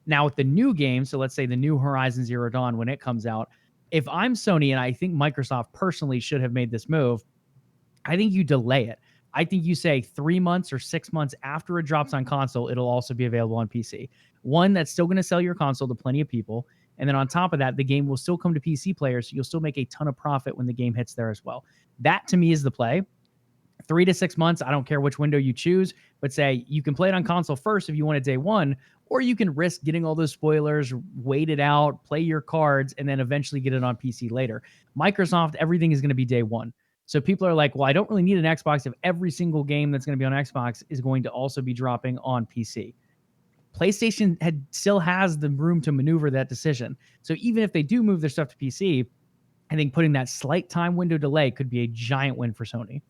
Now with the new game, so let's say the new Horizon Zero Dawn, when it comes out, if I'm Sony, and I think Microsoft personally should have made this move, I think you delay it. I think you say 3 months or 6 months after it drops on console, it'll also be available on PC. One, that's still going to sell your console to plenty of people. And then on top of that, the game will still come to PC players. So you'll still make a ton of profit when the game hits there as well. That to me is the play. 3 to 6 months, I don't care which window you choose, but say you can play it on console first if you want it day one, or you can risk getting all those spoilers, wait it out, play your cards, and then eventually get it on PC later. Microsoft, everything is going to be day one. So people are like, well, I don't really need an Xbox if every single game that's going to be on Xbox is going to also be dropping on PC. PlayStation still has the room to maneuver that decision. So even if they do move their stuff to PC, I think putting that slight time window delay could be a giant win for Sony.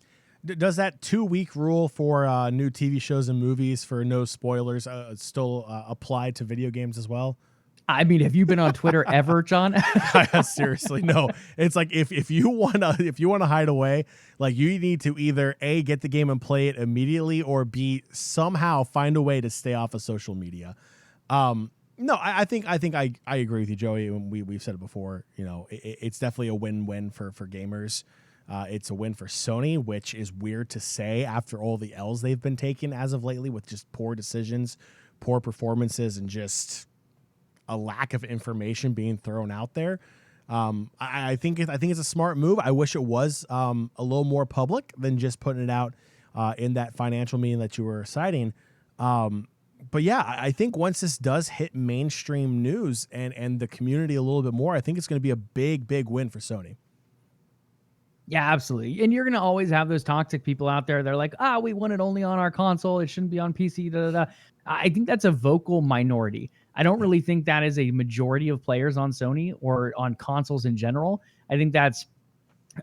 Does that 2-week rule for new TV shows and movies for no spoilers still apply to video games as well? I mean, have you been on Twitter ever, John? Seriously, no. It's like if you wanna hide away, like you need to either A, get the game and play it immediately, or B, somehow find a way to stay off of social media. No, I think I agree with you, Joey. And we've said it before. You know, it's definitely a win-win for gamers. It's a win for Sony, which is weird to say after all the L's they've been taking as of lately with just poor decisions, poor performances, and just a lack of information being thrown out there. I think it's a smart move. I wish it was a little more public than just putting it out in that financial meeting that you were citing. But yeah, I think once this does hit mainstream news and the community a little bit more, I think it's going to be a big win for Sony. Yeah, absolutely. And you're going to always have those toxic people out there. They're like, we want it only on our console. It shouldn't be on PC. Da, da, da. I think that's a vocal minority. I don't really think that is a majority of players on Sony or on consoles in general. I think that's,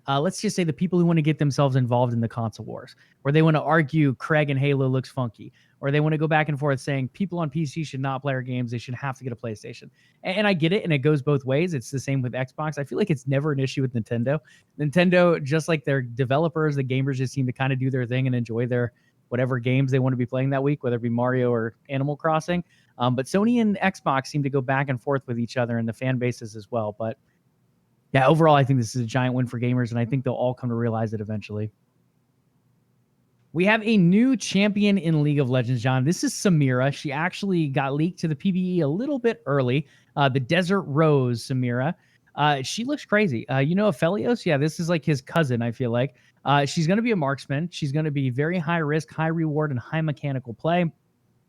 let's just say, the people who want to get themselves involved in the console wars, or they want to argue Craig and Halo looks funky, or they want to go back and forth saying people on PC should not play our games. They should have to get a PlayStation. And I get it. And it goes both ways. It's the same with Xbox. I feel like it's never an issue with Nintendo. Nintendo, just like their developers, the gamers just seem to kind of do their thing and enjoy their whatever games they want to be playing that week, whether it be Mario or Animal Crossing. But Sony and Xbox seem to go back and forth with each other and the fan bases as well. But yeah, overall, I think this is a giant win for gamers, and I think they'll all come to realize it eventually. We have a new champion in League of Legends, John. This is Samira. She actually got leaked to the PvE a little bit early. The Desert Rose Samira. She looks crazy. You know Aphelios? Yeah, this is like his cousin, I feel like. She's going to be a marksman. She's going to be very high risk, high reward, and high mechanical play.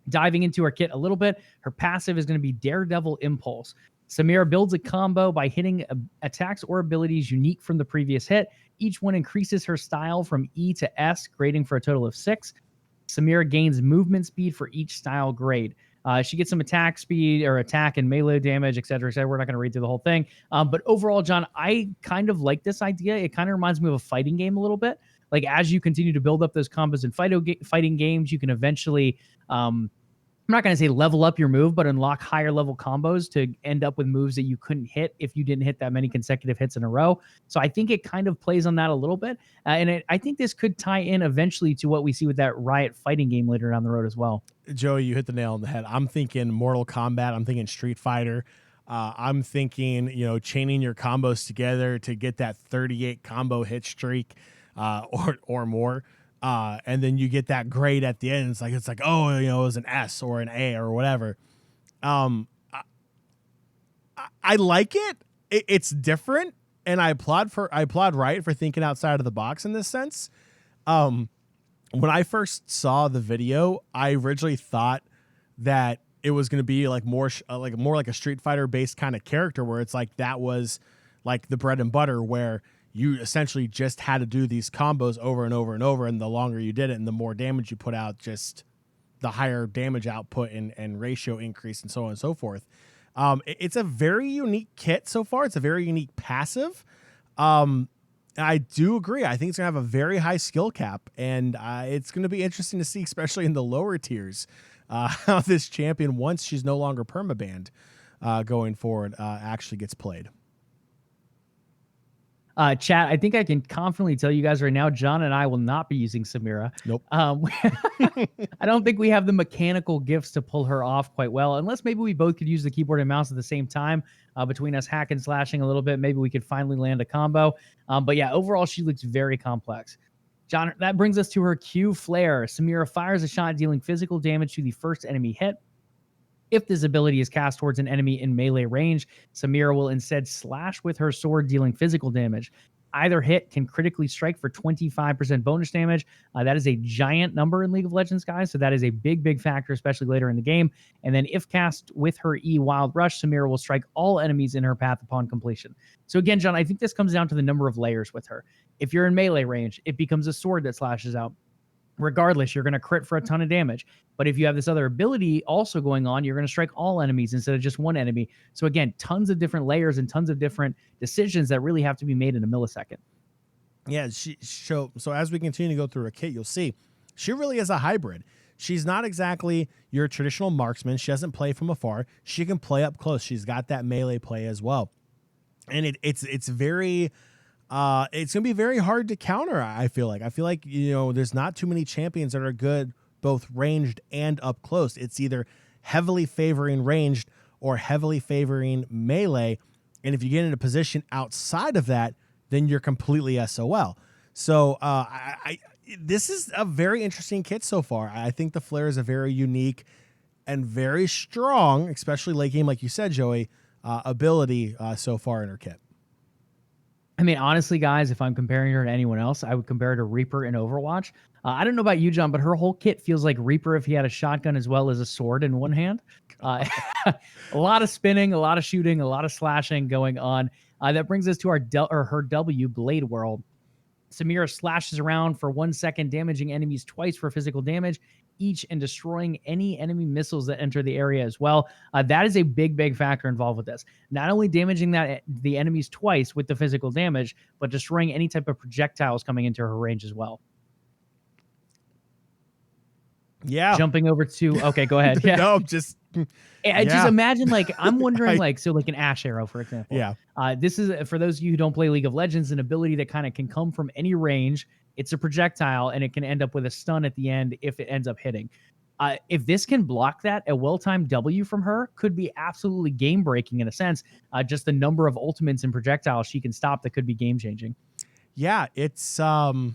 Diving into her kit a little bit, her passive is going to be Daredevil Impulse. Samira builds a combo by hitting attacks or abilities unique from the previous hit. Each one increases her style from E to S, grading for a total of 6. Samira gains movement speed for each style grade. She gets some attack speed or attack and melee damage, et cetera, et cetera. We're not going to read through the whole thing. But overall, John, I kind of like this idea. It kind of reminds me of a fighting game a little bit. Like as you continue to build up those combos in fighting games, you can eventually, I'm not going to say level up your move, but unlock higher level combos to end up with moves that you couldn't hit if you didn't hit that many consecutive hits in a row. So I think it kind of plays on that a little bit. I think this could tie in eventually to what we see with that Riot fighting game later down the road as well. Joey, you hit the nail on the head. I'm thinking Mortal Kombat. I'm thinking Street Fighter. I'm thinking, chaining your combos together to get that 38 combo hit streak or more. And then you get that grade at the end. It's like, oh, it was an S or an A or whatever. I like it. It's different. And I applaud Riot for thinking outside of the box in this sense. When I first saw the video, I originally thought that it was going to be like more like a Street Fighter based kind of character where it's like that was like the bread and butter where you essentially just had to do these combos over and over and over. And the longer you did it and the more damage you put out, just the higher damage output and ratio increase and so on and so forth. It's a very unique kit so far. It's a very unique passive. I do agree. I think it's going to have a very high skill cap, and it's going to be interesting to see, especially in the lower tiers, how this champion, once she's no longer permabanned going forward, actually gets played. Chat, I think I can confidently tell you guys right now, John and I will not be using Samira. Nope. I don't think we have the mechanical gifts to pull her off quite well, unless maybe we both could use the keyboard and mouse at the same time. Between us hack and slashing a little bit, maybe we could finally land a combo. But yeah, overall, she looks very complex. John, that brings us to her Q Flare. Samira fires a shot dealing physical damage to the first enemy hit. If this ability is cast towards an enemy in melee range, Samira will instead slash with her sword, dealing physical damage. Either hit can critically strike for 25% bonus damage. That is a giant number in League of Legends, guys. So that is a big, big factor, especially later in the game. And then if cast with her E Wild Rush, Samira will strike all enemies in her path upon completion. So again, John, I think this comes down to the number of layers with her. If you're in melee range, it becomes a sword that slashes out. Regardless, you're going to crit for a ton of damage. But if you have this other ability also going on, you're going to strike all enemies instead of just one enemy. So again, tons of different layers and tons of different decisions that really have to be made in a millisecond. Yeah, so as we continue to go through her kit, you'll see she really is a hybrid. She's not exactly your traditional marksman. She doesn't play from afar. She can play up close. She's got that melee play as well. And it's very... it's going to be very hard to counter, I feel like. There's not too many champions that are good both ranged and up close. It's either heavily favoring ranged or heavily favoring melee. And if you get in a position outside of that, then you're completely SOL. So this is a very interesting kit so far. I think the Flare is a very unique and very strong, especially late game, like you said, Joey, ability so far in her kit. I mean, honestly, guys, if I'm comparing her to anyone else, I would compare her to Reaper in Overwatch. I don't know about you, John, but her whole kit feels like Reaper if he had a shotgun as well as a sword in one hand. A lot of spinning, a lot of shooting, a lot of slashing going on. That brings us to her W, Blade Whirl. Samira slashes around for 1 second, damaging enemies twice for physical damage each and destroying any enemy missiles that enter the area as well. That is a big, big factor involved with this. Not only damaging the enemies twice with the physical damage, but destroying any type of projectiles coming into her range as well. Yeah. Jumping over to... Okay, go ahead. Yeah. No, just imagine, like, I'm wondering, like an Ash Arrow, for example. Yeah. This is, for those of you who don't play League of Legends, an ability that kind of can come from any range. It's a projectile, and it can end up with a stun at the end if it ends up hitting. If this can block that, a well-timed W from her could be absolutely game-breaking in a sense. Just the number of ultimates and projectiles she can stop that could be game-changing. Yeah, it's OP.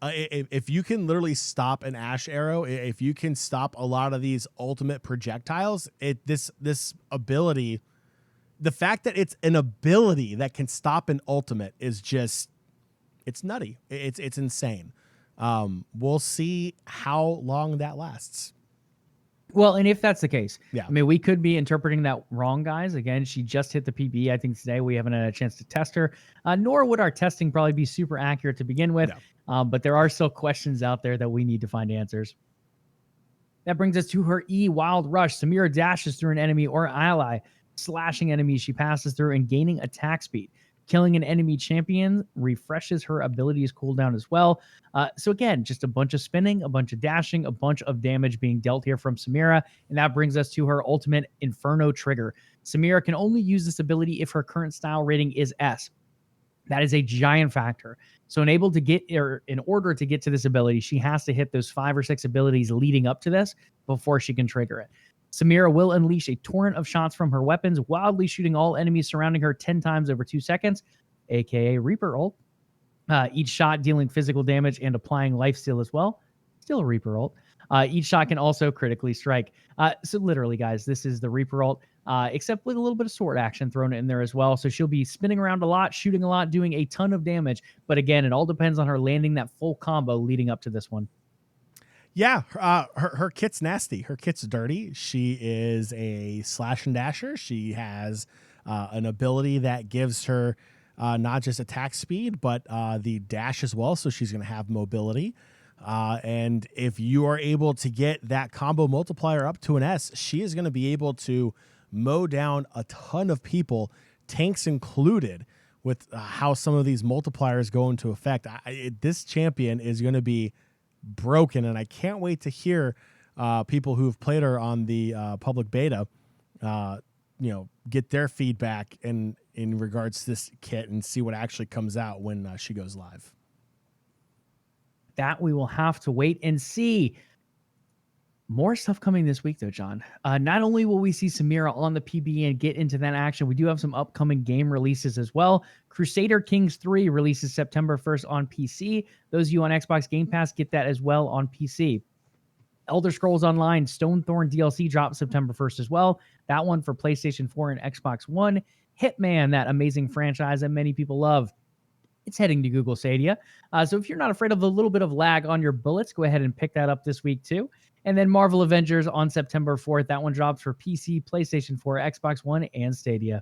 If you can literally stop an Ash Arrow, if you can stop a lot of these ultimate projectiles, this ability... The fact that it's an ability that can stop an ultimate is just, it's nutty. It's insane. We'll see how long that lasts. Well, and if that's the case, yeah. I mean, we could be interpreting that wrong, guys. Again, she just hit the PB, I think, today. We haven't had a chance to test her, nor would our testing probably be super accurate to begin with. No. But there are still questions out there that we need to find answers. That brings us to her E Wild Rush. Samira dashes through an enemy or ally, slashing enemies she passes through and gaining attack speed. Killing an enemy champion refreshes her abilities cooldown as well. So again, just a bunch of spinning, a bunch of dashing, a bunch of damage being dealt here from Samira. And that brings us to her ultimate Inferno trigger. Samira can only use this ability if her current style rating is S. That is a giant factor. So in order to get to this ability, she has to hit those 5 or 6 abilities leading up to this before she can trigger it. Samira will unleash a torrent of shots from her weapons, wildly shooting all enemies surrounding her 10 times over 2 seconds, aka Reaper ult. Each shot dealing physical damage and applying lifesteal as well. Still a Reaper ult. Each shot can also critically strike. So literally, guys, this is the Reaper ult, except with a little bit of sword action thrown in there as well. So she'll be spinning around a lot, shooting a lot, doing a ton of damage. But again, it all depends on her landing that full combo leading up to this one. Yeah, her kit's nasty. Her kit's dirty. She is a slash and dasher. She has an ability that gives her not just attack speed, but the dash as well. So she's going to have mobility. And if you are able to get that combo multiplier up to an S, she is going to be able to mow down a ton of people, tanks included, with how some of these multipliers go into effect. This champion is going to be broken, and I can't wait to hear people who've played her on the public beta get their feedback in regards to this kit and see what actually comes out when she goes live. That we will have to wait and see. More stuff coming this week, though, John. Not only will we see Samira on the PB and get into that action, we do have some upcoming game releases as well. Crusader Kings 3 releases September 1st on PC. Those of you on Xbox Game Pass get that as well on PC. Elder Scrolls Online Stonethorn DLC drops September 1st as well. That one for PlayStation 4 and Xbox One. Hitman, that amazing franchise that many people love, it's heading to Google Stadia. So if you're not afraid of a little bit of lag on your bullets, go ahead and pick that up this week too. And then Marvel Avengers on September 4th. That one drops for PC, PlayStation 4, Xbox One, and Stadia.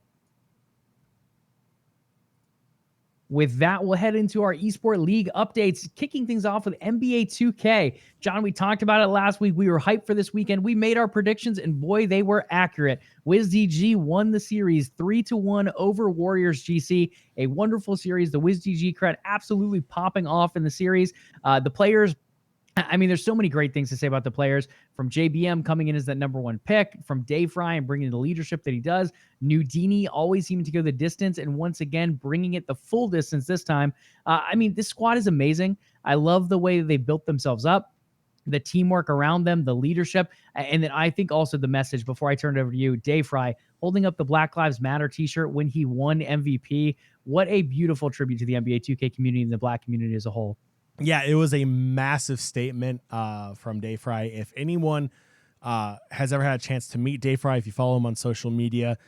With that, we'll head into our eSport League updates, kicking things off with NBA 2K. John, we talked about it last week. We were hyped for this weekend. We made our predictions, and boy, they were accurate. WizDG won the series 3-1 over Warriors GC. A wonderful series. The WizDG cred absolutely popping off in the series. The players, I mean, there's so many great things to say about the players, from JBM coming in as that number one pick, from Dayfry and bringing the leadership that he does. Nudini always seeming to go the distance, and once again, bringing it the full distance this time. I mean, this squad is amazing. I love the way they built themselves up, the teamwork around them, the leadership, and then I think also the message, before I turn it over to you, Dayfry, holding up the Black Lives Matter t-shirt when he won MVP. What a beautiful tribute to the NBA 2K community and the Black community as a whole. Yeah, it was a massive statement from Dayfry. If anyone has ever had a chance to meet Dayfry, if you follow him on social media,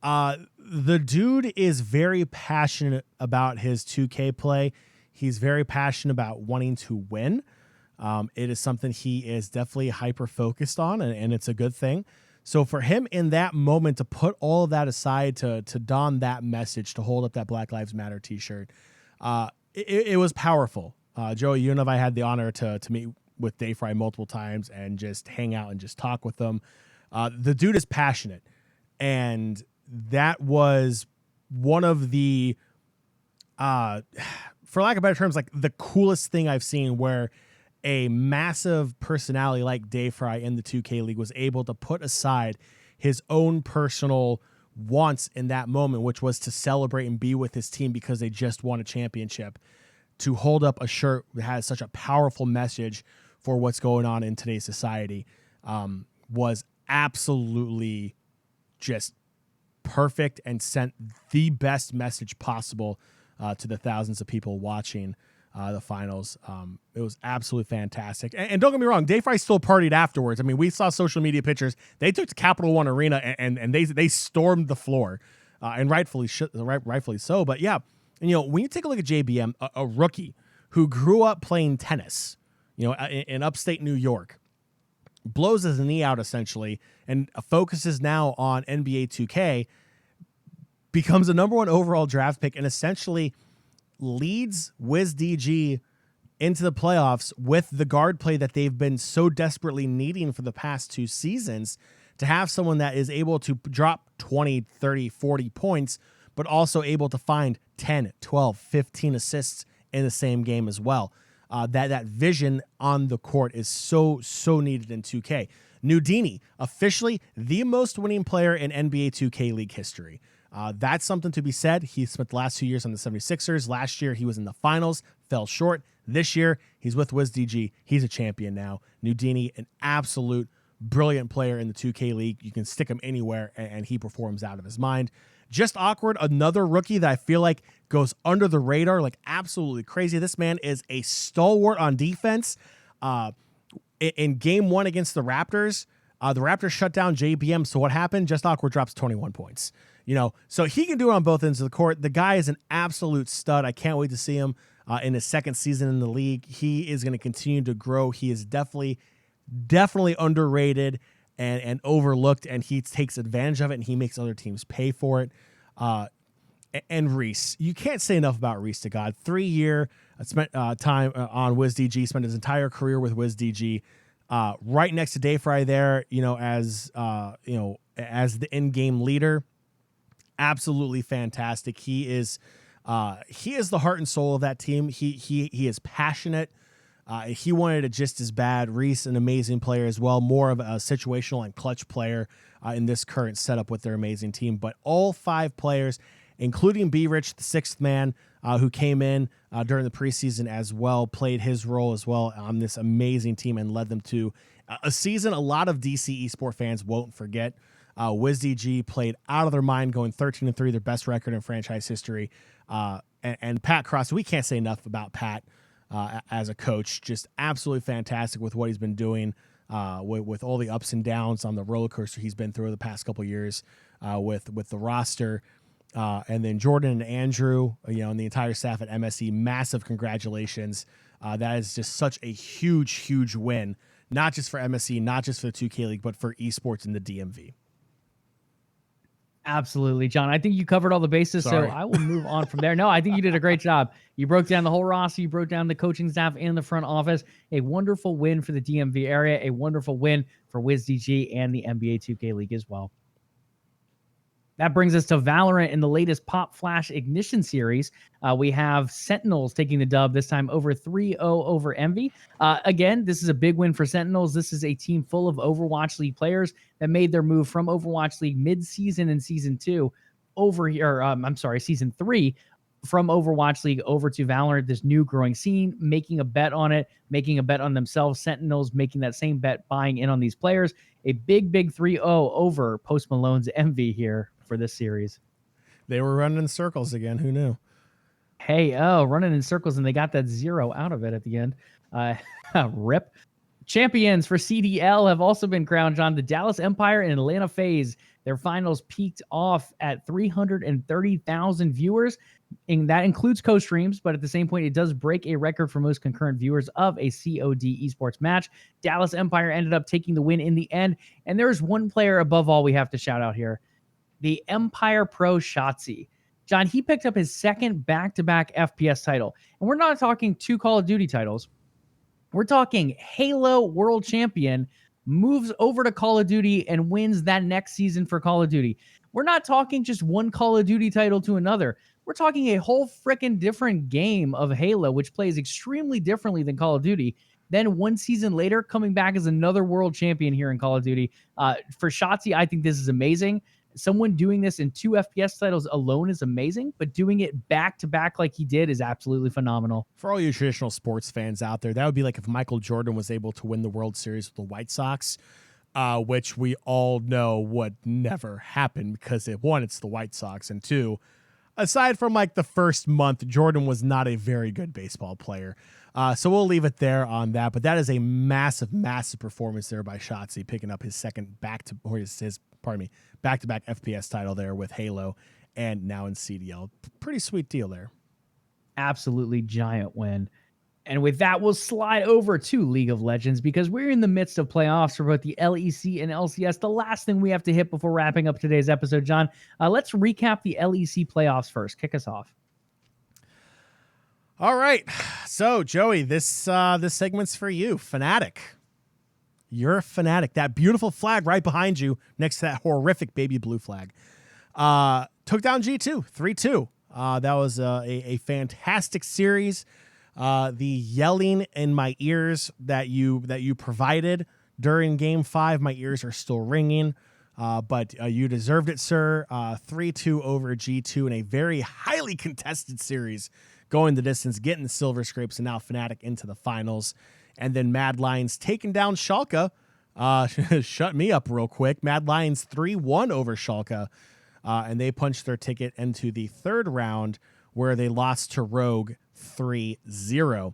the dude is very passionate about his 2K play. He's very passionate about wanting to win. It is something he is definitely hyper-focused on, and it's a good thing. So for him in that moment to put all of that aside, to don that message, to hold up that Black Lives Matter t-shirt, it was powerful. Joey, you and I had the honor to meet with Dayfry multiple times and just hang out and just talk with them. The dude is passionate, and that was one of the, for lack of better terms, like the coolest thing I've seen, where a massive personality like Dayfry in the 2K League was able to put aside his own personal wants in that moment, which was to celebrate and be with his team because they just won a championship, to hold up a shirt that has such a powerful message for what's going on in today's society, was absolutely just perfect and sent the best message possible to the thousands of people watching the finals. It was absolutely fantastic. And don't get me wrong, Dayfry still partied afterwards. I mean, we saw social media pictures. They took to Capital One Arena and they stormed the floor, and rightfully so. But yeah, and, when you take a look at JBM, a rookie who grew up playing tennis, in upstate New York, blows his knee out essentially and focuses now on NBA 2K, becomes a number one overall draft pick, and essentially leads WizDG into the playoffs with the guard play that they've been so desperately needing for the past 2 seasons. To have someone that is able to drop 20, 30, 40 points, but also able to find 10, 12, 15 assists in the same game as well. That vision on the court is so needed in 2K. Nudini, officially the most winning player in NBA 2K League history. That's something to be said. He spent the last 2 years on the 76ers. Last year, he was in the finals, fell short. This year, he's with WizDG. He's a champion now. Nudini, an absolute brilliant player in the 2K League. You can stick him anywhere, and he performs out of his mind. Just Awkward, another rookie that I feel like goes under the radar, like absolutely crazy. This man is a stalwart on defense. In game 1 against the Raptors shut down JBM. So what happened? Just Awkward drops 21 points. So he can do it on both ends of the court. The guy is an absolute stud. I can't wait to see him in his second season in the league. He is going to continue to grow. He is definitely underrated and overlooked, and he takes advantage of it, and he makes other teams pay for it. And Reese, you can't say enough about Reese to God. 3-year spent time on WizDG, spent his entire career with WizDG, right next to Dayfry there, as the in-game leader. Absolutely fantastic. He is the heart and soul of that team. He is passionate He wanted it just as bad. Reese, an amazing player as well, more of a situational and clutch player in this current setup with their amazing team. But all 5 players, including B. Rich, the 6th man, who came in during the preseason as well, played his role as well on this amazing team and led them to a season a lot of DC esport fans won't forget. WizDG played out of their mind, going 13-3, their best record in franchise history. And Pat Cross, we can't say enough about Pat as a coach. Just absolutely fantastic with what he's been doing, with all the ups and downs on the roller coaster he's been through the past couple of years with the roster. And then Jordan and Andrew, and the entire staff at MSE, massive congratulations. That is just such a huge, huge win, not just for MSE, not just for the 2K League, but for esports in the DMV. Absolutely, John. I think you covered all the bases, Sorry. so I will move on from there. No, I think you did a great job. You broke down the whole roster. You broke down the coaching staff and the front office. A wonderful win for the DMV area. A wonderful win for WizDG and the NBA 2K League as well. That brings us to Valorant in the latest Pop Flash Ignition series. We have Sentinels taking the dub, this time over 3-0 over Envy. Again, this is a big win for Sentinels. This is a team full of Overwatch League players that made their move from Overwatch League mid-season in Season 2 over here. Season 3 from Overwatch League over to Valorant, this new growing scene, making a bet on it, making a bet on themselves. Sentinels making that same bet, buying in on these players. A big 3-0 over Post Malone's Envy here for this series. They were running in circles again. Who knew? Hey, running in circles, and they got that 0 out of it at the end. Rip. Champions for CDL have also been crowned, John. The Dallas Empire and Atlanta FaZe, their finals peaked off at 330,000 viewers, and that includes co-streams, but at the same point, it does break a record for most concurrent viewers of a COD esports match. Dallas Empire ended up taking the win in the end, and there's one player above all we have to shout out here. The Empire Pro Shotzi. John, he picked up his second back-to-back FPS title. And we're not talking 2 Call of Duty titles. We're talking Halo World Champion, moves over to Call of Duty and wins that next season for Call of Duty. We're not talking just one Call of Duty title to another. We're talking a whole freaking different game of Halo, which plays extremely differently than Call of Duty. Then 1 season later, coming back as another world champion here in Call of Duty. For Shotzi, I think this is amazing. Someone doing this in 2 FPS titles alone is amazing, but doing it back-to-back like he did is absolutely phenomenal. For all you traditional sports fans out there, that would be like if Michael Jordan was able to win the World Series with the White Sox, which we all know would never happen because, 1, it's the White Sox, and 2, aside from like the first month, Jordan was not a very good baseball player. So we'll leave it there on that. But that is a massive, massive performance there by Shotzi, picking up his second back-to-back FPS title there with Halo and now in CDL. Pretty sweet deal there. Absolutely giant win. And with that, we'll slide over to League of Legends because we're in the midst of playoffs for both the LEC and LCS. The last thing we have to hit before wrapping up today's episode, John, let's recap the LEC playoffs first. Kick us off. All right. So, Joey, this segment's for you. Fnatic. You're a Fnatic. That beautiful flag right behind you next to that horrific baby blue flag. Took down G2, 3-2. That was a fantastic series. The yelling in my ears that you provided during Game 5, my ears are still ringing. But you deserved it, sir. 3-2 over G2 in a very highly contested series, going the distance, getting the silver scrapes, and now Fnatic into the finals. And then Mad Lions taking down Schalke. Shut me up real quick. Mad Lions 3-1 over Schalke. And they punched their ticket into the third round where they lost to Rogue 3-0.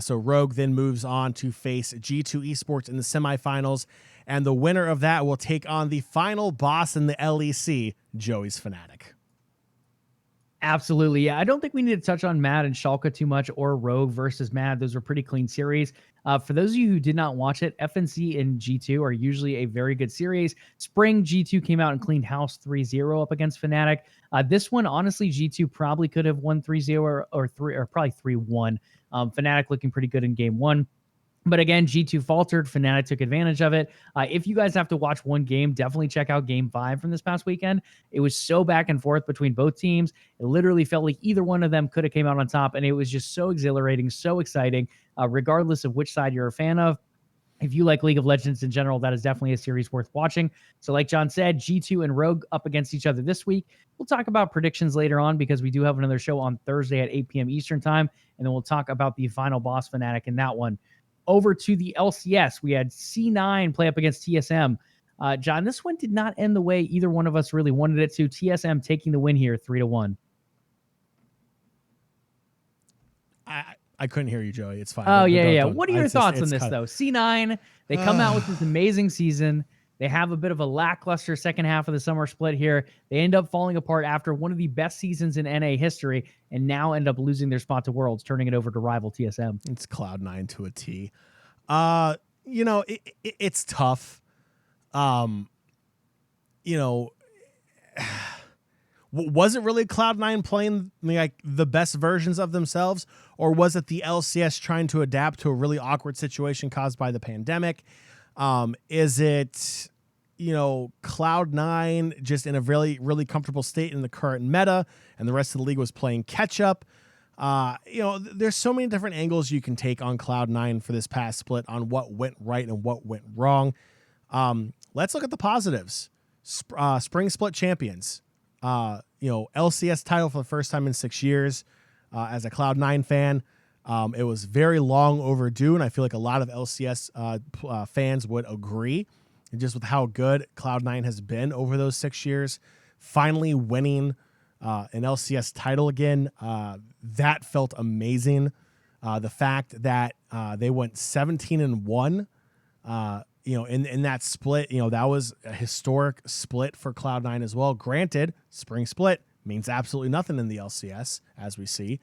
So Rogue then moves on to face G2 Esports in the semifinals. And the winner of that will take on the final boss in the LEC, Joey's Fnatic. Absolutely. Yeah, I don't think we need to touch on Mad and Schalke too much or Rogue versus Mad. Those were pretty clean series. For those of you who did not watch it, FNC and G2 are usually a very good series. Spring, G2 came out and cleaned house 3-0 up against Fnatic. This one, honestly, G2 probably could have won 3-0 or probably 3-1. Fnatic looking pretty good in game 1. But again, G2 faltered. Fnatic took advantage of it. If you guys have to watch one game, definitely check out Game 5 from this past weekend. It was so back and forth between both teams. It literally felt like either one of them could have came out on top, and it was just so exhilarating, so exciting, regardless of which side you're a fan of. If you like League of Legends in general, that is definitely a series worth watching. So like John said, G2 and Rogue up against each other this week. We'll talk about predictions later on because we do have another show on Thursday at 8 p.m. Eastern time, and then we'll talk about the final boss Fnatic in that one. Over to the LCS, we had C9 play up against TSM. John, this one did not end the way either one of us really wanted it to. TSM taking the win here, 3-1. I couldn't hear you, Joey. It's fine. Oh, yeah. What are your thoughts on this, though? C9, they come out with this amazing season. They have a bit of a lackluster second half of the summer split here. They end up falling apart after one of the best seasons in NA history and now end up losing their spot to Worlds, turning it over to rival TSM. It's Cloud9 to a T. It's tough. Was it really Cloud9 playing like the best versions of themselves, or was it the LCS trying to adapt to a really awkward situation caused by the pandemic? Is it, Cloud9 just in a really, really comfortable state in the current meta and the rest of the league was playing catch up? There's so many different angles you can take on Cloud9 for this past split on what went right and what went wrong. Let's look at the positives. Spring split champions. LCS title for the first time in 6 years. As a Cloud9 fan, it was very long overdue, and I feel like a lot of LCS fans would agree, just with how good Cloud9 has been over those 6 years. Finally winning an LCS title again, that felt amazing. The fact that they went 17-1, in that split, that was a historic split for Cloud9 as well. Granted, spring split means absolutely nothing in the LCS, as we see.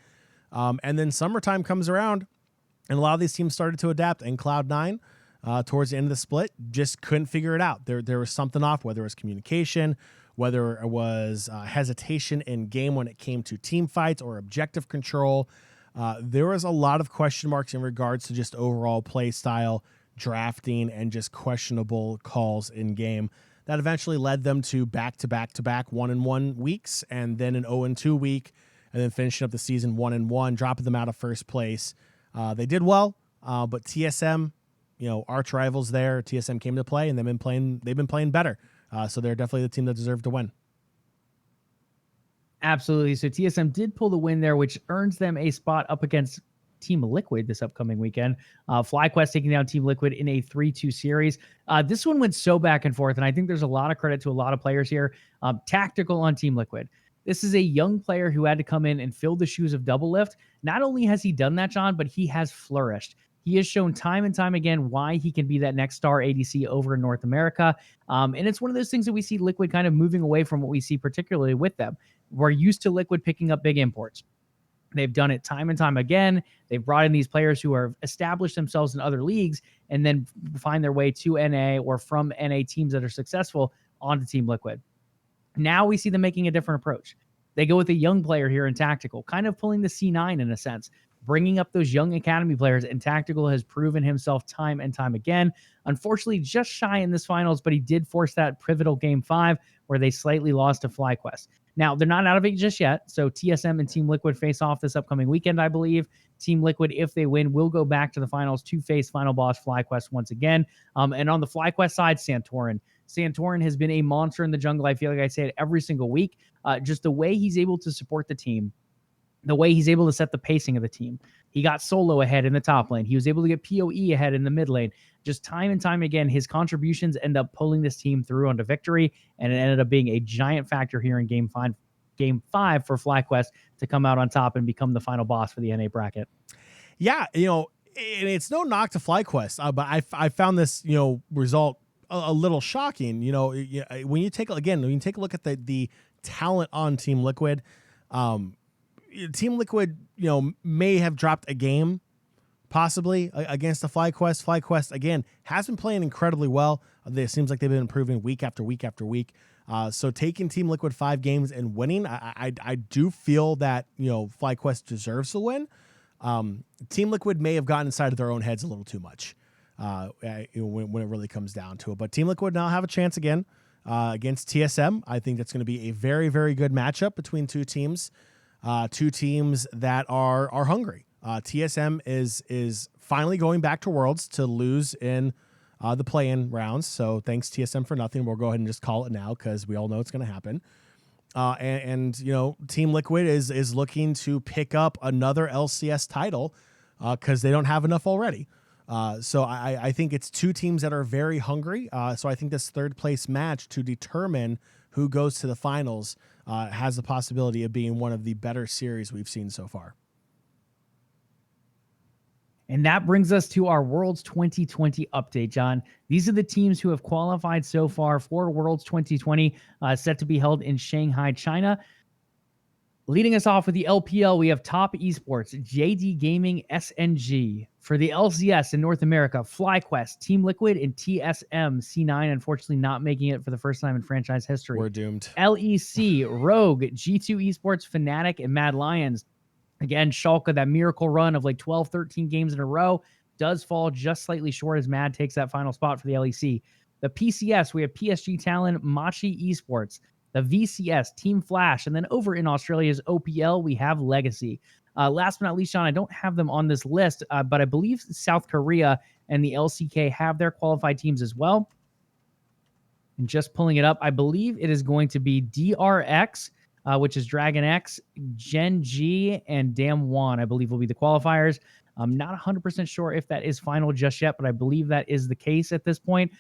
And then summertime comes around, and a lot of these teams started to adapt, and Cloud9, towards the end of the split, just couldn't figure it out. There was something off, whether it was communication, whether it was hesitation in game when it came to team fights or objective control. There was a lot of question marks in regards to just overall play style, drafting, and just questionable calls in game that eventually led them to back-to-back-to-back 1-1 weeks, and then an 0-2 week, and then finishing up the season 1-1, dropping them out of first place. They did well, but TSM, arch rivals there, TSM came to play, and they've been playing better. So they're definitely the team that deserved to win. Absolutely. So TSM did pull the win there, which earns them a spot up against Team Liquid this upcoming weekend. FlyQuest taking down Team Liquid in a 3-2 series. This one went so back and forth, and I think there's a lot of credit to a lot of players here. Tactical on Team Liquid. This is a young player who had to come in and fill the shoes of LvLUp. Not only has he done that, John, but he has flourished. He has shown time and time again why he can be that next star ADC over in North America. And it's one of those things that we see Liquid kind of moving away from what we see particularly with them. We're used to Liquid picking up big imports. They've done it time and time again. They've brought in these players who are established themselves in other leagues and then find their way to NA or from NA teams that are successful onto Team Liquid. Now we see them making a different approach. They go with a young player here in Tactical, kind of pulling the C9 in a sense, bringing up those young academy players, and Tactical has proven himself time and time again. Unfortunately, just shy in this finals, but he did force that pivotal Game 5 where they slightly lost to FlyQuest. Now, they're not out of it just yet, so TSM and Team Liquid face off this upcoming weekend, I believe. Team Liquid, if they win, will go back to the finals to face final boss FlyQuest once again. And on the FlyQuest side, Santorin. Santorin has been a monster in the jungle. I feel like I say it every single week. Just the way he's able to support the team, the way he's able to set the pacing of the team. He got solo ahead in the top lane. He was able to get PoE ahead in the mid lane. Just time and time again, his contributions end up pulling this team through onto victory, and it ended up being a giant factor here in Game 5 for FlyQuest to come out on top and become the final boss for the NA bracket. Yeah, and it's no knock to FlyQuest, but I found this, result a little shocking. When you take a look at the talent on Team Liquid, Team Liquid, may have dropped a game possibly against the FlyQuest. FlyQuest, again, has been playing incredibly well. It seems like they've been improving week after week after week. So taking Team Liquid 5 games and winning, I do feel that, FlyQuest deserves to win. Team Liquid may have gotten inside of their own heads a little too much when it really comes down to it. But Team Liquid now have a chance again against TSM. I think that's going to be a very, very good matchup between two teams that are hungry. TSM is finally going back to Worlds to lose in the play-in rounds. So thanks TSM for nothing. We'll go ahead and just call it now because we all know it's going to happen. And Team Liquid is looking to pick up another LCS title because they don't have enough already. So I think it's two teams that are very hungry. So I think this third place match to determine who goes to the finals has the possibility of being one of the better series we've seen so far. And that brings us to our Worlds 2020 update, John. These are the teams who have qualified so far for Worlds 2020, set to be held in Shanghai, China. Leading us off with the LPL, we have Top Esports, JD Gaming, SNG. For the LCS in North America, FlyQuest, Team Liquid, and TSM. C9, unfortunately, not making it for the first time in franchise history. We're doomed. LEC, Rogue, G2 Esports, Fnatic, and Mad Lions. Again, Schalke, that miracle run of like 12, 13 games in a row, does fall just slightly short as Mad takes that final spot for the LEC. The PCS, we have PSG Talon, Machi Esports. The VCS, Team Flash. And then over in Australia's OPL, we have Legacy. Last but not least, Sean, I don't have them on this list, but I believe South Korea and the LCK have their qualified teams as well. And just pulling it up, I believe it is going to be DRX, which is Dragon X, Gen G, and Damwon, I believe will be the qualifiers. I'm not 100% sure if that is final just yet, but I believe that is the case at this point.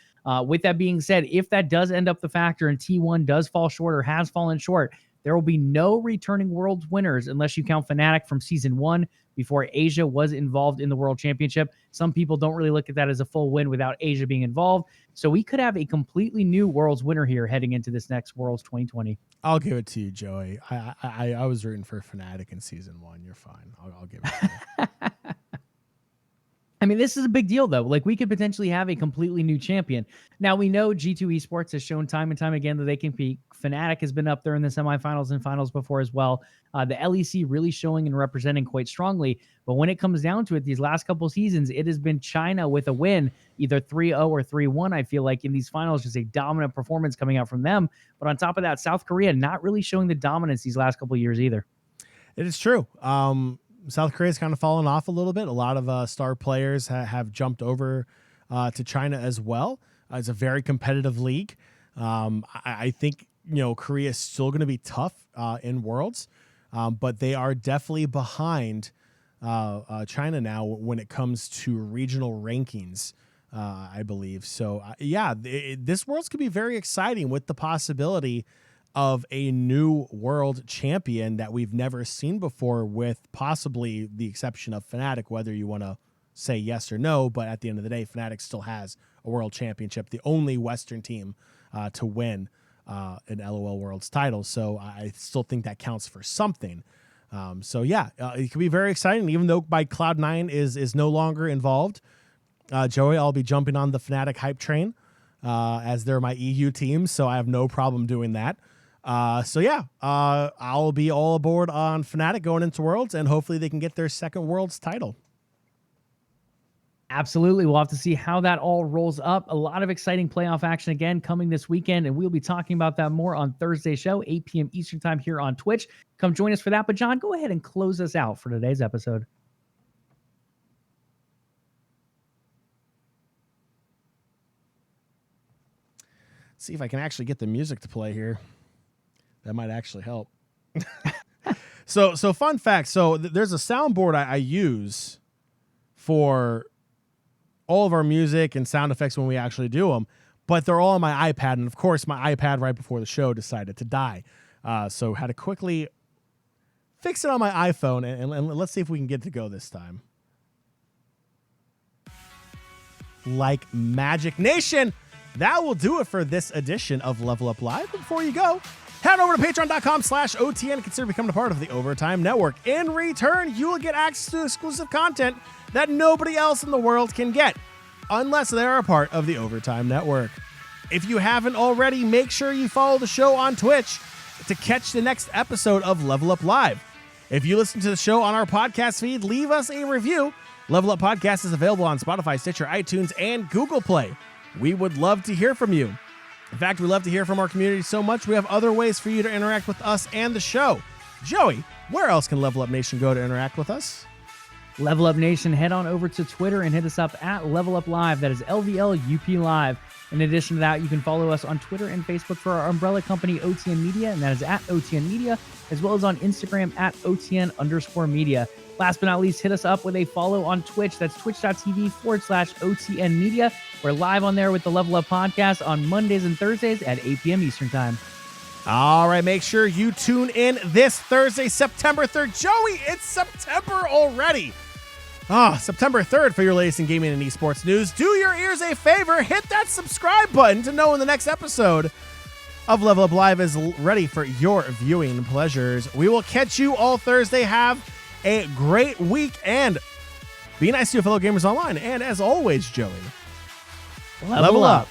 With that being said, if that does end up the factor and T1 does fall short or has fallen short, there will be no returning Worlds winners unless you count Fnatic from Season 1 before Asia was involved in the World Championship. Some people don't really look at that as a full win without Asia being involved. So we could have a completely new Worlds winner here heading into this next Worlds 2020. I'll give it to you, Joey. I was rooting for Fnatic in Season 1. You're fine. I'll give it to you. I mean, this is a big deal, though. Like, we could potentially have a completely new champion. Now, we know G2 Esports has shown time and time again that they can compete. Fnatic has been up there in the semifinals and finals before as well. The LEC really showing and representing quite strongly. But when it comes down to it, these last couple seasons, it has been China with a win, either 3-0 or 3-1, I feel like, in these finals. Just a dominant performance coming out from them. But on top of that, South Korea not really showing the dominance these last couple years either. It is true. South Korea's kind of fallen off a little bit. A lot of star players have jumped over to China as well. It's a very competitive league. I think Korea is still going to be tough in Worlds, but they are definitely behind China now when it comes to regional rankings, I believe. So this Worlds could be very exciting with the possibility of a new world champion that we've never seen before, with possibly the exception of Fnatic, whether you want to say yes or no. But at the end of the day, Fnatic still has a world championship, the only Western team to win an LOL Worlds title. So I still think that counts for something. It could be very exciting, even though Cloud9 is no longer involved. Joey, I'll be jumping on the Fnatic hype train as they're my EU team, so I have no problem doing that. I'll be all aboard on Fnatic going into Worlds, and hopefully they can get their second Worlds title. Absolutely. We'll have to see how that all rolls up. A lot of exciting playoff action again coming this weekend, and we'll be talking about that more on Thursday's show, 8 p.m. Eastern time here on Twitch. Come join us for that. But John, go ahead and close us out for today's episode. See if I can actually get the music to play here. That might actually help. So fun fact. So there's a soundboard I use for all of our music and sound effects when we actually do them, but they're all on my iPad. And of course, my iPad right before the show decided to die. So had to quickly fix it on my iPhone, and let's see if we can get it to go this time. Like magic. Nation, that will do it for this edition of Level Up Live. But before you go, head over to patreon.com/OTN and consider becoming a part of the Overtime Network. In return, you will get access to exclusive content that nobody else in the world can get, unless they're a part of the Overtime Network. If you haven't already, make sure you follow the show on Twitch to catch the next episode of Level Up Live. If you listen to the show on our podcast feed, leave us a review. LvLUp Podcast is available on Spotify, Stitcher, iTunes, and Google Play. We would love to hear from you. In fact, we love to hear from our community so much, we have other ways for you to interact with us and the show. Joey, where else can LvLUp Nation go to interact with us? LvLUp Nation, head on over to Twitter and hit us up at LvLUp Live. That is LvLUp Live. In addition to that, you can follow us on Twitter and Facebook for our umbrella company, OTN Media, and that is at OTN Media, as well as on Instagram at OTN_media. Last but not least, hit us up with a follow on Twitch. That's twitch.tv/OTN Media. We're live on there with the LvLUp Podcast on Mondays and Thursdays at 8 p.m. Eastern Time. All right, make sure you tune in this Thursday, September 3rd. Joey, it's September already. September 3rd for your latest in gaming and esports news. Do your ears a favor, hit that subscribe button to know when the next episode of LvLUp Live is ready for your viewing pleasures. We will catch you all Thursday. Have a great week and be nice to your fellow gamers online. And as always, Joey, Level up.